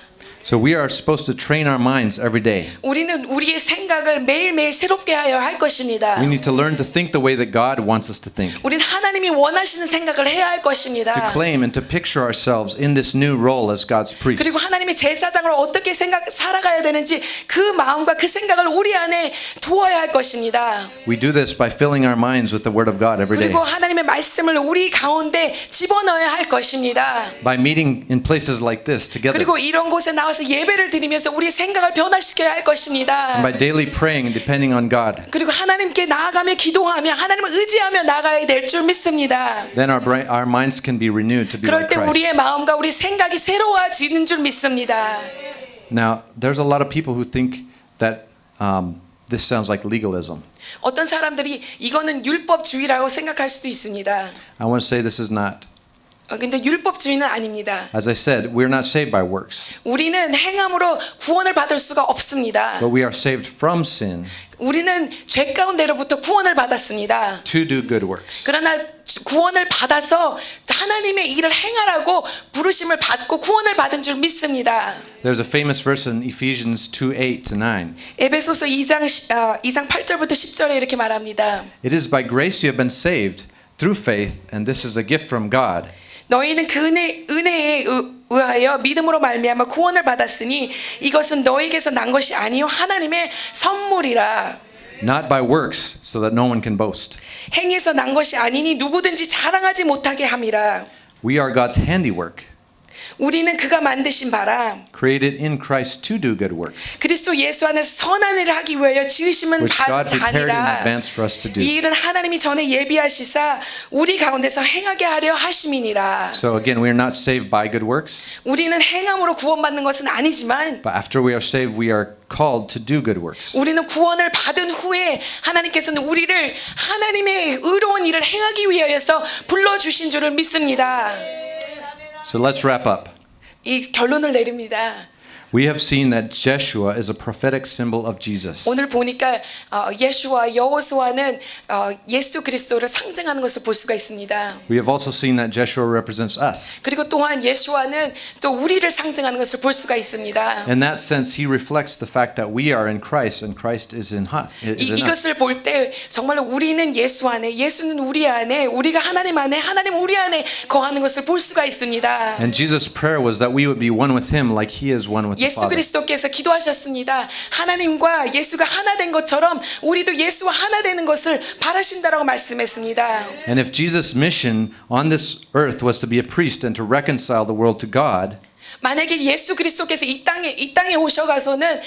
So we are supposed to train our minds every day. 우리는 우리의 생각을 매일매일 새롭게 하여야 할 것입니다. We need to learn to think the way that God wants us to think. 우리는 하나님이 원하시는 생각을 해야 할 To 것입니다. claim and to picture ourselves in this new role as God's 그리고 priests. 하나님의 제사장으로 어떻게 살아가야 되는지 그 마음과 그 생각을 우리 안에 두어야 할 것입니다. We do this by filling our minds with the Word of God every day. 그리고 하나님의 말씀을 우리 가운데 집어넣어야 할 것입니다. By meeting in places like this together. 그리고 이런 곳에 나와서 예배를 드리면서 우리의 생각을 변화시켜야 할 것입니다. And by daily praying and depending on God. 그리고 하나님께 나아가며 기도하며 하나님을 의지하며 나가야 될 줄 믿습니다. Then our minds can be renewed to be 그럴 like 때 Christ. 우리의 마음과 우리 생각이 새로워지는 줄 믿습니다. Now, there's a lot of people who think that this sounds like legalism. 어떤 사람들이 이거는 율법주의라고 생각할 수도 있습니다. I want to say this is not. 근데 율법주의는 아닙니다. As I said, we're not saved by works, 우리는 행함으로 구원을 받을 수가 없습니다. but we are saved from sin 우리는 죄 가운데로부터 구원을 받았습니다. to do good works. 그러나 구원을 받아서 하나님의 일을 행하라고 부르심을 받고 구원을 받은 줄 믿습니다. There's a famous verse in Ephesians 2:8-9. 에베소서 2장 8절부터 10절에 이렇게 말합니다. It is by grace you have been saved through faith, and this is a gift from God. 너희는 그 은혜에 의하여 믿음으로 말미암아 구원을 받았으니 이것은 너희에게서 난 것이 아니요 하나님의 선물이라. Not by works, so that no one can boast. 행해서 난 것이 아니니 누구든지 자랑하지 못하게 함이라. We are God's handiwork, 우리는 그가 만드신 바라 created in Christ to do good works, 그리스도 예수 안에서 선한 일을 하기 위하여 지으심은 which God prepared in 자니라. advance for us to do. 이 일은 하나님이 전에 예비하시사 우리 가운데서 행하게 하려 하심이니라. So again, we are not saved by good works, 우리는 행함으로 구원받는 것은 아니지만 but after we are saved, we are called to do good works. 우리는 구원을 받은 후에 하나님께서는 우리를 하나님의 의로운 일을 행하기 위하여서 불러주신 줄을 믿습니다. So let's wrap up. 이 결론을 내립니다. We have seen that Jeshua is a prophetic symbol of Jesus. 오늘 보니까 예수와 여호수아는 예수 그리스도를 상징하는 것을 볼 수가 있습니다. We have also seen that Jeshua represents us. 그리고 또한 예수와는 또 우리를 상징하는 것을 볼 수가 있습니다. In that sense, he reflects the fact that we are in Christ and Christ is in us. 이것을 볼 때 정말로 우리는 예수 안에, 예수는 우리 안에, 우리가 하나님 안에, 하나님은 우리 안에 거하는 것을 볼 수가 있습니다. And Jesus' prayer was that we would be one with him like he is one with the 예수 Father. 그리스도께서 기도하셨습니다. 하나님과 예수가 하나 된 것처럼 우리도 예수와 하나 되는 것을 바라신다라고 말씀했습니다. And if Jesus' mission on this earth was to be a priest and to reconcile the world to God, 만약에 예수 그리스도께서 이 땅에 오셔가서는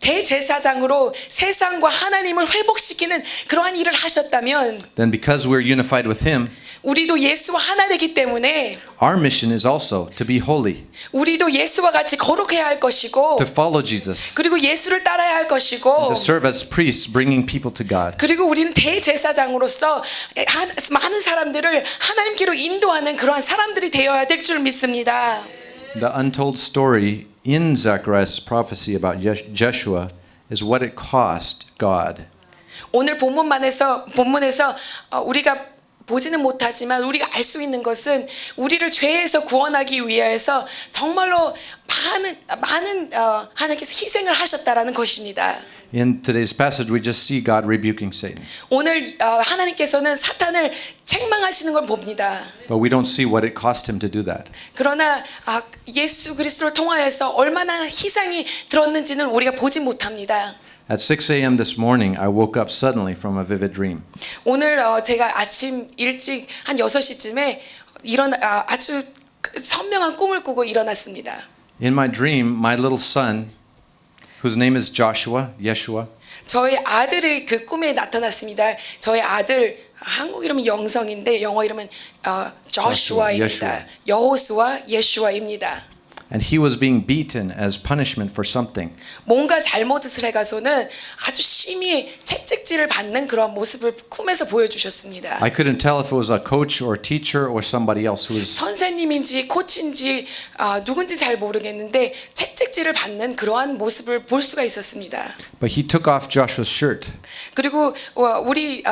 대제사장으로 세상과 하나님을 회복시키는 그러한 일을 하셨다면 then because we're unified with him, 우리도 예수와 하나 되기 때문에 our mission is also to be holy, 우리도 예수와 같이 거룩해야 할 것이고 to follow Jesus, 그리고 예수를 따라야 할 것이고 to serve as priests, bringing people to God. 그리고 우리는 대제사장으로서 많은 사람들을 하나님께로 인도하는 그러한 사람들이 되어야 될 줄 믿습니다. The untold story in Zechariah's prophecy about Jeshua is what it cost God. 오늘 본문에서 우리가 보지는 못하지만 우리가 알 수 있는 것은 우리를 죄에서 구원하기 위해서 정말로 많은 하나님께서 희생을 하셨다라는 것입니다. In today's passage, we just see God rebuking Satan. 오늘 하나님께서는 사탄을 책망하시는 걸 봅니다. But we don't see what it cost him to do that. 그러나 예수 그리스도를 통하여서 얼마나 희생이 들었는지는 우리가 보지 못합니다. At 6 a.m. this morning, I woke up suddenly from a vivid dream. 오늘 제가 아침 일찍 한 6시쯤에 아주 선명한 꿈을 꾸고 일어났습니다. In my dream, my little son, whose name is Joshua, Yeshua, 저희 아들이 그 꿈에 나타났습니다. 저희 아들 한국 이름은 영성인데 영어 이름은 조슈아입니다. 여호수아 예슈아입니다. and he was being beaten as punishment for something. 뭔가 잘못을 해가서는 아주 심히 채찍질을 받는 그런 모습을 꿈에서 보여주셨습니다. I couldn't tell if it was a coach or teacher or somebody else who was. 선생님인지 코치인지 누군지 잘 모르겠는데 채찍질을 받는 그러한 모습을 볼 수가 있었습니다. But he took off Joshua's shirt. 그리고 우리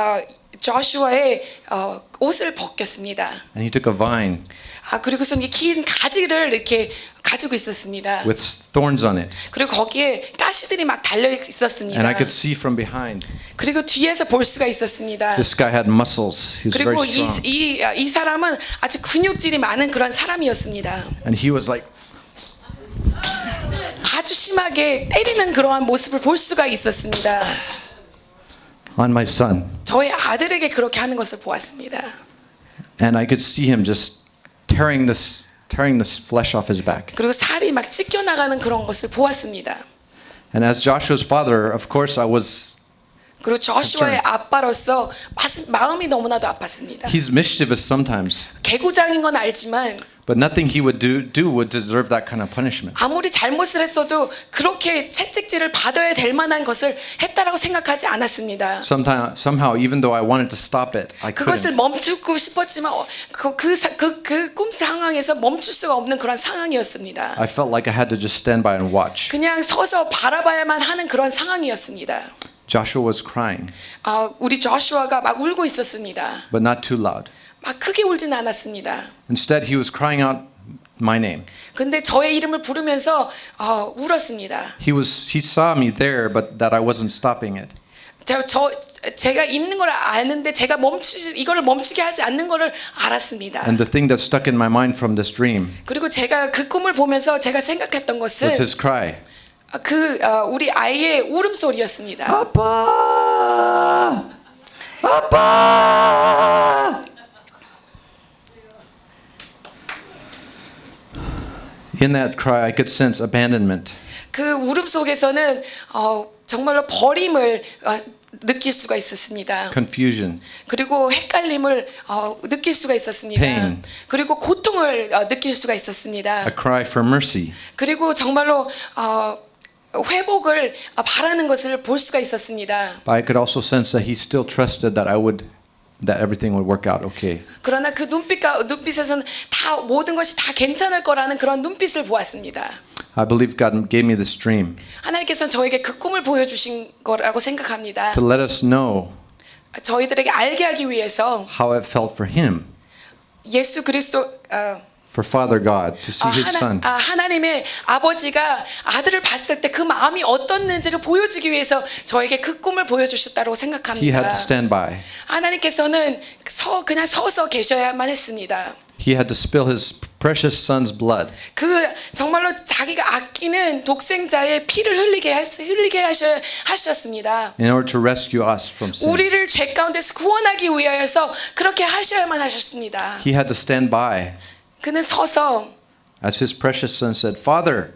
조슈아의 옷을 벗겼습니다. And he took a vine 그리고서 긴 가지를 이렇게 가지고 있었습니다. with thorns on it. 그리고 거기에 가시들이 막 달려 있었습니다. And I could see from behind. 그리고 뒤에서 볼 수가 있었습니다. This guy had muscles. He was very 그리고 strong. 이 사람은 아주 근육질이 많은 그런 사람이었습니다. And he was like, 아주 심하게 때리는 그러한 모습을 볼 수가 있었습니다. on my son. 저의 아들에게 그렇게 하는 것을 보았습니다. And I could see him just tearing this flesh off his back. 그리고 살이 막 찢겨 나가는 그런 것을 보았습니다. And as Joshua's father, of course, I was. 그리고 조슈아의 아빠로서 마음이 너무나도 아팠습니다. He's mischievous sometimes, 개구장인 건 알지만 but nothing he would do would deserve that kind of punishment. 아무리 잘못을 했어도 그렇게 채찍질을 받아야 될 만한 것을 했다라고 생각하지 않았습니다. Somehow, even though I wanted to stop it, I 그것을 couldn't. 멈추고 싶었지만 그 꿈 상황에서 멈출 수가 없는 그런 상황이었습니다. I felt like I had to just stand by and watch. 그냥 서서 바라봐야만 하는 그런 상황이었습니다. Joshua was crying, 우리 조슈아가 막 울고 있었습니다. but not too loud. 막 크게 울지는 않았습니다. Instead, he was crying out my name. 근데 저의 이름을 부르면서 울었습니다. He saw me there, but that I wasn't stopping it. 제가 있는 걸 아는데 제가 이거를 멈추게 하지 않는 거를 알았습니다. And the thing that stuck in my mind from this dream 그리고 제가 그 꿈을 보면서 제가 생각했던 것은 was his cry. 우리 아이의 울음소리였습니다. 아빠! 아빠! In that cry, I could sense abandonment. 그 울음 속에서는 정말로 버림을 느낄 수가 있었습니다. Confusion, 그리고 헷갈림을 느낄 수가 있었습니다. Pain. 그리고 고통을 느낄 수가 있었습니다. a cry for mercy. 그리고 정말로 회복을 바라는 것을 볼 수가 있었습니다. But I could also sense that he still trusted that that everything would work out okay. 그러나 그 눈빛에서는 다 모든 것이 다 괜찮을 거라는 그런 눈빛을 보았습니다. I believe God gave me this dream 하나님께서는 저에게 그 꿈을 보여주신 거라고 생각합니다. to let us know 저희들에게 알게 하기 위해서 how it felt for him, 예수 그리스도 for Father God, to see his son. 하나님의 아버지가 아들을 봤을 때 그 마음이 어떻는지를 보여주기 위해서 저에게 그 꿈을 보여주셨다고 He 생각합니다. had to stand by. 하나님께서는 그냥 서서 계셔야만 했습니다. He had to spill his precious son's blood 그 정말로 자기가 아끼는 독생자의 피를 흘리게 하셨습니다. in order to rescue us from sin. 우리를 죄 가운데서 구원하기 위하여서 그렇게 하셔야만 하셨습니다. He had to stand by. 그는 서서 As his precious son said, Father,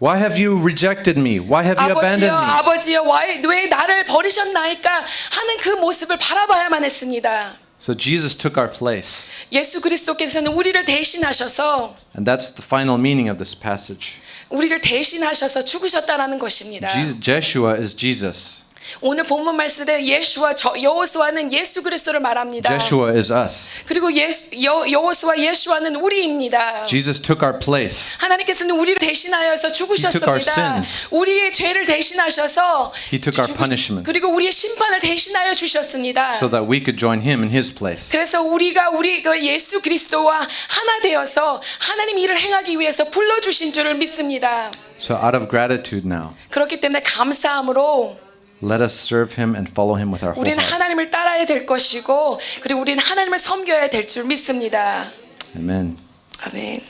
why have you rejected me? Why have you abandoned me? 아버지여 왜 나를 버리셨나이까 하는 그 모습을 바라봐야만 했습니다. So Jesus took our place. 예수 그리스도께서는 우리를 대신하셔서 And that's the final meaning of this passage. 우리를 대신하셔서 죽으셨다라는 것입니다. Joshua is Jesus. 오늘 본문 말씀에 예수와 여호수아는 예수 그리스도를 말합니다. Jeshua is us. 그리고 여호수아 예수와는 우리입니다. Jesus took our place. 하나님께서는 우리를 대신하여서 took our 죽으셨습니다. sins. 우리의 죄를 대신하셔서 He took our punishment. 그리고 우리의 심판을 대신하여 주셨습니다. So that we could join him in his place. 그래서 우리가 우리 그 예수 그리스도와 하나 되어서 하나님 일을 행하기 위해서 불러주신 줄을 믿습니다. So out of gratitude now, 그렇기 때문에 감사함으로 let us serve him and follow him with our whole 우리는 heart. 하나님을 따라야 될 것이고 그리고 우리는 하나님을 섬겨야 될 줄 믿습니다. Amen. 아멘.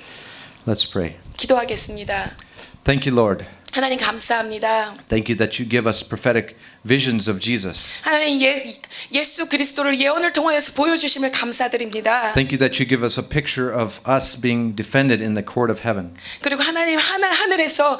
Let's pray. 기도하겠습니다. Thank you, Lord. 하나님 감사합니다. Thank you that you give us prophetic visions of Jesus. 하나님 예수 그리스도를 예언을 통하여서 보여주심을 감사드립니다. Thank you that you give us a picture of us being defended in the court of heaven. 그리고 하나님 하늘에서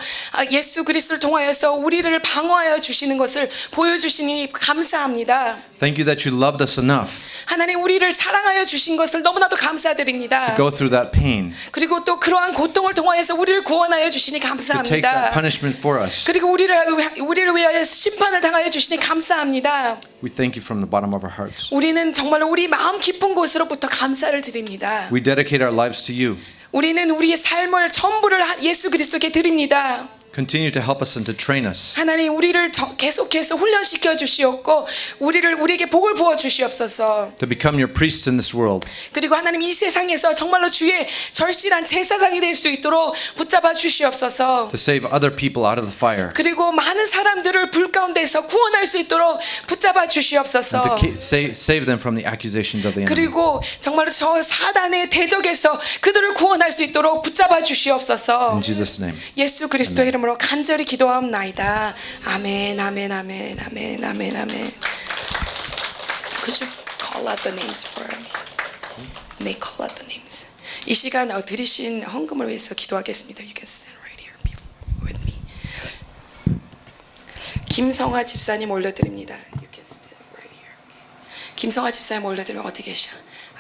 예수 그리스도를 통하여서 우리를 방어하여 주시는 것을 보여주시니 감사합니다. Thank you that you loved us enough 하나님 우리를 사랑하여 주신 것을 너무나도 감사드립니다. to go through that pain, 그리고 또 그러한 고통을 통하여서 우리를 구원하여 주시니 to take that 감사합니다. punishment for us. 그리고 우리를 위하여 심판을 당하여 주시니 감사합니다. We thank you from the bottom of our hearts. 우리는 정말로 우리 마음 깊은 곳으로부터 감사를 드립니다. We dedicate our lives to you. 우리는 우리의 삶을 전부를 예수 그리스도께 드립니다. Continue to help us and to train us. 하나님 우리를 계속해서 훈련시켜 주시옵고 우리에게 복을 부어 주시옵소서. To become your priests in this world. 그리고 하나님 이 세상에서 정말로 주의 절실한 제사장이 될 수 있도록 붙잡아 주시옵소서. To save other people out of the fire. 그리고 많은 사람들을 불 가운데서 구원할 수 있도록 붙잡아 And to 주시옵소서. save them from the accusations of the enemy. 그리고 정말로 저 사단의 대적에서 그들을 구원할 수 있도록 붙잡아 주시옵소서. In Jesus' name. 예수 그리스도의 이름으로 간절히 기도하옵나이다. 아멘, 아멘, 아멘, 아멘, 아멘, 아멘. Could you call out the names for me? 네, call out the names. 이 시간 드리신 헌금을 위해서 기도하겠습니다. You can stand right here with me. 김성화 집사님 올려드립니다. You can stand right here. 김성화 집사님 올려드리면 어디 계셔?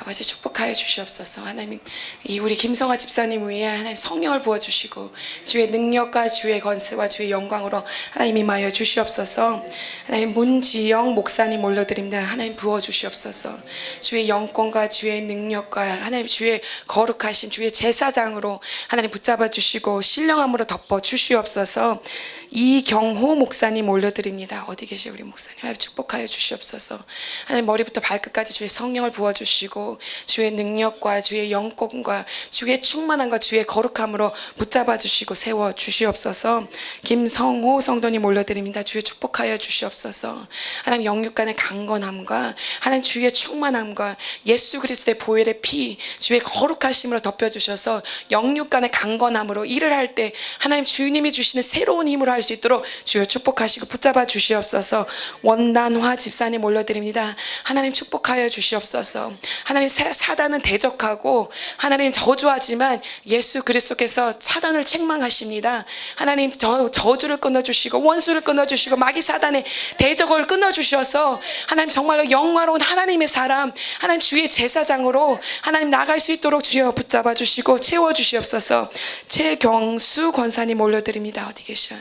아버지 축복하여 주시옵소서. 하나님 이 우리 김성화 집사님 위에 하나님 성령을 부어주시고 주의 능력과 주의 권세와 주의 영광으로 하나님 임하여 주시옵소서. 하나님 문지영 목사님 올려드립니다. 하나님 부어주시옵소서. 주의 영권과 주의 능력과 하나님 주의 거룩하신 주의 제사장으로 하나님 붙잡아 주시고 신령함으로 덮어 주시옵소서. 이경호 목사님 올려드립니다. 어디 계시 우리 목사님 하나님 축복하여 주시옵소서. 하나님 머리부터 발끝까지 주의 성령을 부어주시고 주의 능력과 주의 영권과 주의 충만함과 주의 거룩함으로 붙잡아 주시고 세워 주시옵소서. 김성호 성도님 올려드립니다. 주의 축복하여 주시옵소서. 하나님 영육간의 강건함과 하나님 주의 충만함과 예수 그리스도의 보혈의 피 주의 거룩하심으로 덮여주셔서 영육간의 강건함으로 일을 할 때 하나님 주님이 주시는 새로운 힘으로 할 수 있도록 주여 축복하시고 붙잡아 주시옵소서. 원단화 집사님 올려드립니다. 하나님 축복하여 주시옵소서. 하나님 사단은 대적하고 하나님 저주하지만 예수 그리스도께서 사단을 책망하십니다. 하나님 저주를 끊어주시고 원수를 끊어주시고 마귀 사단의 대적을 끊어주셔서 하나님 정말로 영화로운 하나님의 사람 하나님 주의 제사장으로 하나님 나갈 수 있도록 주여 붙잡아 주시고 채워주시옵소서. 최경수 권사님 올려드립니다. 어디 계셔요?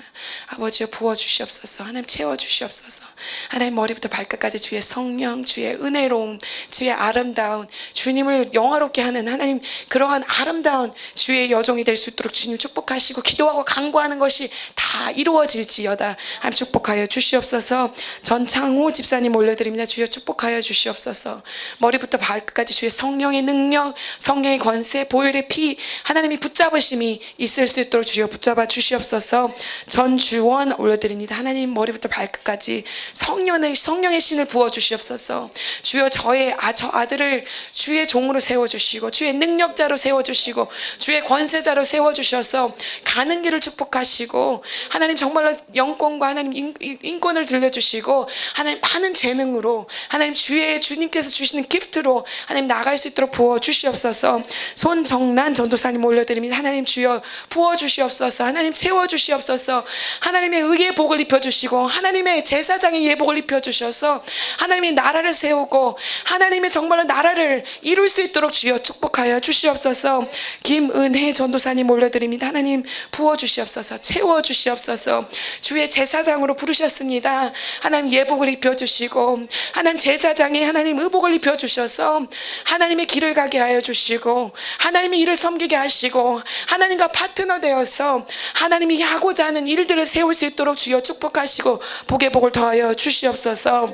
아버지여 부어주시옵소서. 하나님 채워주시옵소서. 하나님 머리부터 발끝까지 주의 성령 주의 은혜로움 주의 아름다운 주님을 영화롭게 하는 하나님 그러한 아름다운 주의 여종이 될 수 있도록 주님 축복하시고 기도하고 간구하는 것이 다 이루어질지어다. 하나님 축복하여 주시옵소서. 전창호 집사님 올려드립니다. 주여 축복하여 주시옵소서. 머리부터 발끝까지 주의 성령의 능력 성령의 권세 보혈의 피 하나님이 붙잡으심이 있을 수 있도록 주여 붙잡아 주시옵소서. 전주원 올려드립니다. 하나님 머리부터 발끝까지 성령의 신을 부어주시옵소서. 주여 저 아들을 주의 종으로 세워주시고 주의 능력자로 세워주시고 주의 권세자로 세워주셔서 가는 길을 축복하시고 하나님 정말로 영권과 하나님 인권을 들려주시고 하나님 많은 재능으로 하나님 주님께서 주시는 기프트로 하나님 나갈 수 있도록 부어주시옵소서. 손정란 전도사님 올려드립니다. 하나님 주여 부어주시옵소서. 하나님 채워주시옵소서. 하나님의 의의 복을 입혀주시고 하나님의 제사장의 예복을 입혀주셔서 하나님의 나라를 세우고 하나님의 정말로 나라를 소원을 이룰 수 있도록 주여 축복하여 주시옵소서. 김은혜 전도사님 올려드립니다. 하나님 부어주시옵소서. 채워주시옵소서. 주의 제사장으로 부르셨습니다. 하나님 예복을 입혀주시고 하나님 제사장에 하나님 의복을 입혀주셔서 하나님의 길을 가게 하여 주시고 하나님의 일을 섬기게 하시고 하나님과 파트너 되어서 하나님이 하고자 하는 일들을 세울 수 있도록 주여 축복하시고 복의 복을 더하여 주시옵소서.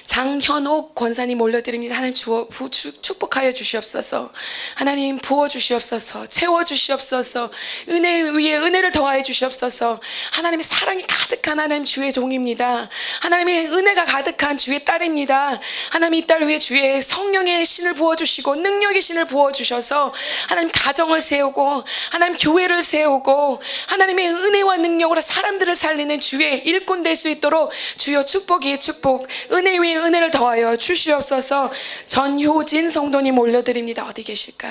장현옥 권사님 올려드립니다. 하나님 축복하여 주시옵소서. 하나님 부어주시옵소서. 채워주시옵소서. 은혜 위에 은혜를 더하여 주시옵소서. 하나님의 사랑이 가득한 하나님 주의 종입니다. 하나님의 은혜가 가득한 주의 딸입니다. 하나님 이 딸 위에 주의 성령의 신을 부어주시고 능력의 신을 부어주셔서 하나님 가정을 세우고 하나님 교회를 세우고 하나님의 은혜와 능력으로 사람들을 살리는 주의 일꾼 될 수 있도록 주여 축복 위에 축복, 은혜 위에 은혜를 더하여 주시옵소서. 전효진 성도님 올려드립니다. 어디 계실까?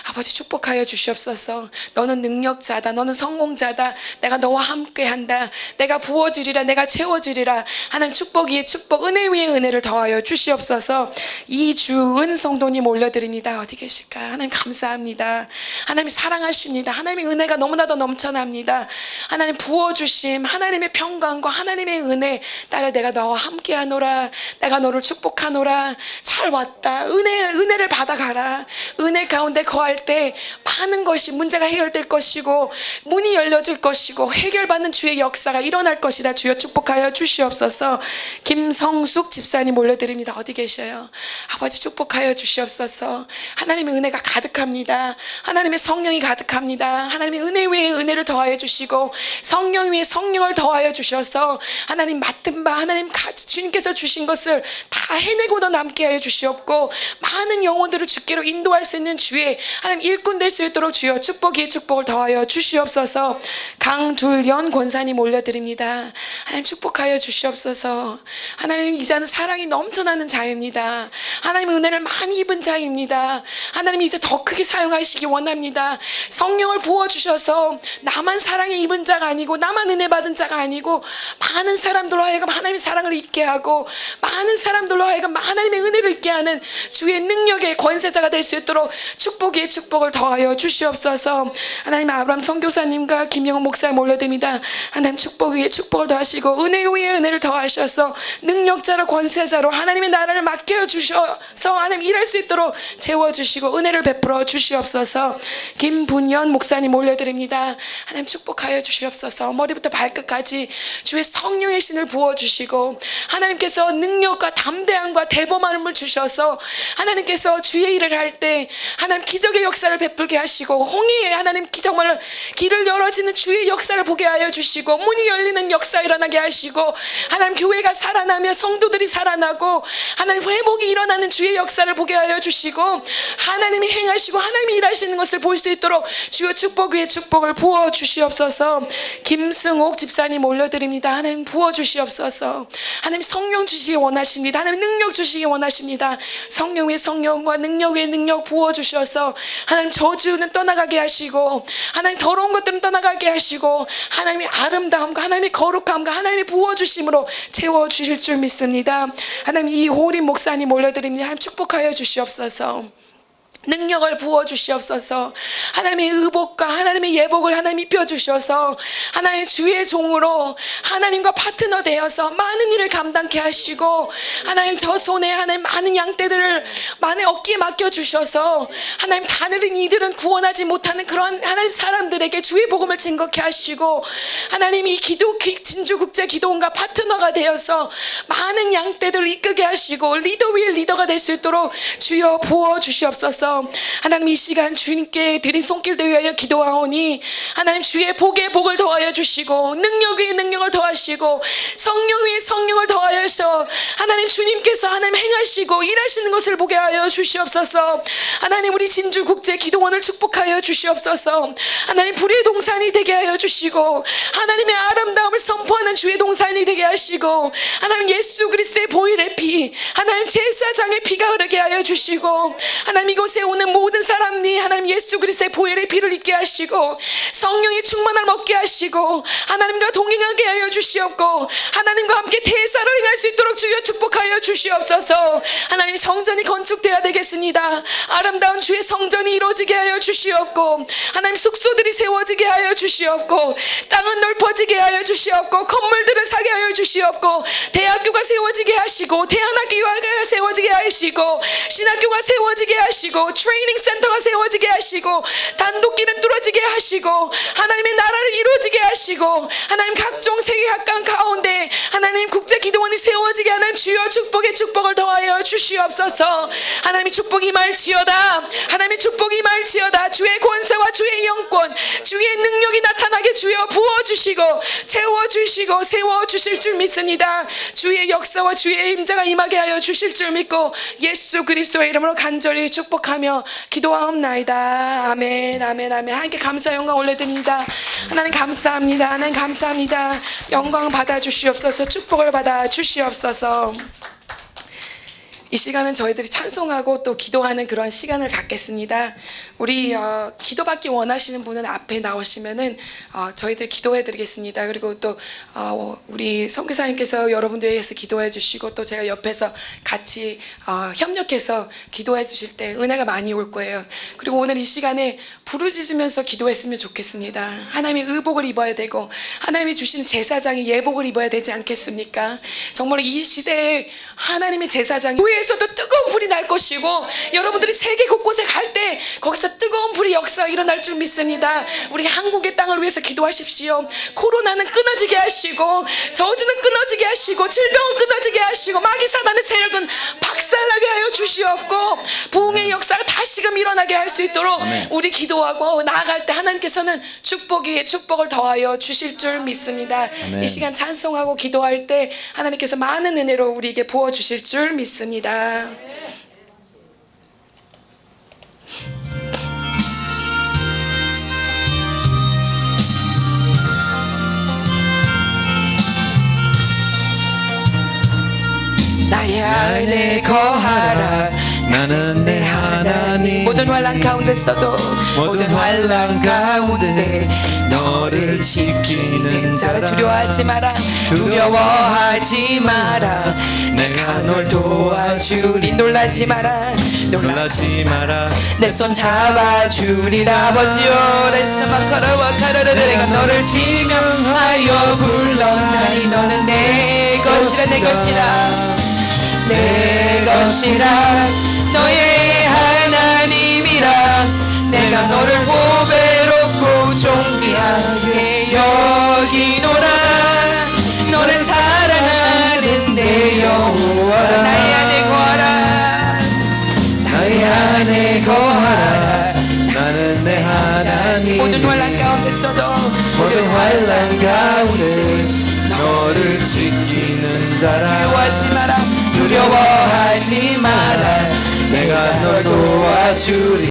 아버지 축복하여 주시옵소서. 너는 능력자다. 너는 성공자다. 내가 너와 함께한다. 내가 부어주리라. 내가 채워주리라. 하나님 축복 위에 축복, 은혜 위에 은혜를 더하여 주시옵소서. 이주은 성도님 올려드립니다. 어디 계실까? 하나님 감사합니다. 하나님 사랑하십니다. 하나님의 은혜가 너무나도 넘쳐납니다. 하나님 부어주심, 하나님의 평강과 하나님의 은혜. 딸아 내가 너와 함께하노라. 내가 너를 축복하노라. 잘 왔다. 은혜를 받아가라. 은혜 가운데 거할 때 많은 것이 문제가 해결될 것이고 문이 열려질 것이고 해결받는 주의 역사가 일어날 것이다. 주여 축복하여 주시옵소서. 김성숙 집사님 올려드립니다. 어디 계셔요? 아버지 축복하여 주시옵소서. 하나님의 은혜가 가득합니다. 하나님의 성령이 가득합니다. 하나님의 은혜 위에 은혜를 더하여 주시고 성령 위에 성령을 더하여 주셔서 하나님 맡은 바 하나님 주님께서 주신 것을 다 해내고도 남게 하여 주시옵고 많은 영혼들을 주께로 인도할 수 있는 주의 하나님 일꾼 될 수 있도록 주여 축복의 축복을 더하여 주시옵소서. 강둘연 권사님 올려드립니다. 하나님 축복하여 주시옵소서. 하나님 이 자는 사랑이 넘쳐나는 자입니다. 하나님의 은혜를 많이 입은 자입니다. 하나님 이제 더 크게 사용하시기 원합니다. 성령을 부어주셔서 나만 사랑에 입은 자가 아니고 나만 은혜 받은 자가 아니고 많은 사람들로 하여금 하나님의 사랑을 입게 하고 많은 사람들로 하여금 하나님의 은혜를 입게 하는 주의 능력의 권세자가 될 수 있도록 축복의 축복을 더하여 주시옵소서. 하나님 아브람 선교사님과 김영훈 목사님 올려드립니다. 하나님 축복 위에 축복을 더하시고 은혜 위에 은혜를 더하셔서 능력자로 권세자로 하나님의 나라를 맡겨 주셔서 하나님 일할 수 있도록 채워주시고 은혜를 베풀어 주시옵소서. 김분연 목사님 올려드립니다. 하나님 축복하여 주시옵소서. 머리부터 발끝까지 주의 성령의 신을 부어주시고 하나님께서 능력과 담대함과 대범함을 주셔서 하나님께서 주의 일을 할 때 하나님 기적의 역사를 베풀게 하시고 홍해에 하나님 정말로 길을 열어지는 주의 역사를 보게 하여 주시고 문이 열리는 역사 일어나게 하시고 하나님 교회가 살아나며 성도들이 살아나고 하나님 회복이 일어나는 주의 역사를 보게 하여 주시고 하나님이 행하시고 하나님이 일하시는 것을 볼 수 있도록 주여 축복 위에 축복을 부어 주시옵소서. 김승옥 집사님 올려드립니다. 하나님 부어 주시옵소서. 하나님 성령 주시기 원하십니다. 하나님 능력 주시기 원하십니다. 성령 위에 성령과 능력 위에 능력 부어 주셔서 하나님 저주는 떠나가게 하시고 하나님 더러운 것들은 떠나가게 하시고 하나님의 아름다움과 하나님의 거룩함과 하나님의 부어 주심으로 채워 주실 줄 믿습니다. 하나님 이호림 목사님 올려드립니다. 하나님 축복하여 주시옵소서. 능력을 부어 주시옵소서. 하나님의 의복과 하나님의 예복을 하나님 입혀 주셔서 하나님의 주의 종으로 하나님과 파트너 되어서 많은 일을 감당케 하시고 하나님 저 손에 하나님 많은 양떼들을 많은 어깨에 맡겨 주셔서 하나님 다른 이들은 구원하지 못하는 그런 하나님 사람들에게 주의 복음을 증거케 하시고 하나님이 진주국제 기도원과 파트너가 되어서 많은 양떼들을 이끌게 하시고 리더 위에 리더가 될 수 있도록 주여 부어 주시옵소서. 하나님 이 시간 주님께 드린 손길들 위하여 기도하오니 하나님 주의 복에 복을 더하여 주시고 능력 위에 능력을 더하시고 성령 위에 성령을 더하여서 하나님 주님께서 하나님 행하시고 일하시는 것을 보게 하여 주시옵소서. 하나님 우리 진주국제 기도원을 축복하여 주시옵소서. 하나님 불의 동산이 되게 하여 주시고 하나님의 아름다움을 선포하는 주의 동산이 되게 하시고 하나님 예수 그리스도의 보혈의 피 하나님 제사장의 피가 흐르게 하여 주시고 하나님 이곳에 오는 모든 사람이 하나님 예수 그리스도의 보혈의 피를 입게 하시고 성령의 충만을 먹게 하시고 하나님과 동행하게 하여 주시옵고 하나님과 함께 대사를 행할 수 있도록 주여 축복하여 하여 주시옵소서. 하나님 성전이 건축되어야 되겠습니다. 아름다운 주의 성전이 이루어지게 하여 주시옵고 하나님 숙소들이 세워지게 하여 주시옵고 땅은 넓어지게 하여 주시옵고 건물들을 사게 하여 주시옵고 대학교가 세워지게 하시고 대안학교가 세워지게 하시고 신학교가 세워지게 하시고 트레이닝 센터가 세워지게 하시고 단독길은 뚫어지게 하시고 하나님의 나라를 이루어지게 하시고 하나님 각종 세계각각 가운데 하나님 국제기도원이 세워지게 하는 주여 축복의 축복을 더하여 주시옵소서. 하나님의 축복이 임할지어다. 하나님의 축복이 임할지어다. 주의 권세와 주의 영권 주의 능력이 나타나게 주여 부어주시고 채워주시고 세워주실 줄 믿습니다. 주의 역사와 주의 임자가 임하게 하여 주실 줄 믿고 예수 그리스도의 이름으로 간절히 축복하며 기도하옵나이다. 아멘 아멘 아멘. 함께 감사 영광 올려드립니다. 하나님 감사합니다. 하나님 감사합니다. 영광 받아 주시옵소서. 축복을 받아 주시옵소서. 이 시간은 저희들이 찬송하고 또 기도하는 그런 시간을 갖겠습니다. 우리 기도받기 원하시는 분은 앞에 나오시면은 저희들 기도해 드리겠습니다. 그리고 또 우리 선교사님께서 여러분들 위해서 기도해 주시고 또 제가 옆에서 같이 협력해서 기도해 주실 때 은혜가 많이 올 거예요. 그리고 오늘 이 시간에 부르짖으면서 기도했으면 좋겠습니다. 하나님의 의복을 입어야 되고 하나님이 주신 제사장이 예복을 입어야 되지 않겠습니까? 정말 이 시대에 하나님의 제사장이 교회에서도 뜨거운 불이 날 것이고 여러분들이 세계 곳곳에 갈 때 거기서 뜨거운 불이 역사가 일어날 줄 믿습니다. 우리 한국의 땅을 위해서 기도하십시오. 코로나는 끊어지게 하시고 저주는 끊어지게 하시고 질병은 끊어지게 하시고 마귀 사단의 세력은 박살나게 하여 주시옵고 부흥의 역사가 다시금 일어나게 할 수 있도록 우리 기도하고 나아갈 때 하나님께서는 축복을 더하여 주실 줄 믿습니다. 아멘. 이 시간 찬송하고 기도할 때 하나님께서 많은 은혜로 우리에게 부어주실 줄 믿습니다. 나의 안에 거하라. 나는 내 하나님 모든 환난 가운데 서도 모든 환난 가운데 너를 지키는 자라. 자라. 두려워하지 마라. 두려워하지 마라. 내가 널 도와주리. 놀라지 마라. 놀라지 마라. 내 손 잡아주리라. 아버지여 레스마카라와 카라라. 내가 너를 지명하여 불렀나니 너는 내 것이라. 내 것이라. 내 것이라. 너의 하나님이라. 내가 너를 보배롭고 존귀하게 여기노라. 너를 사랑하는 내 여호와라. 나의 안에 거하라. 나의 안에 거하라. 나는 내 하나님 모든 환난 가운데서도 모든 환난 가운데 너를 지키는 자라. 두려워하지 마라. 두려워하지 마라. 내가 널 도와주리.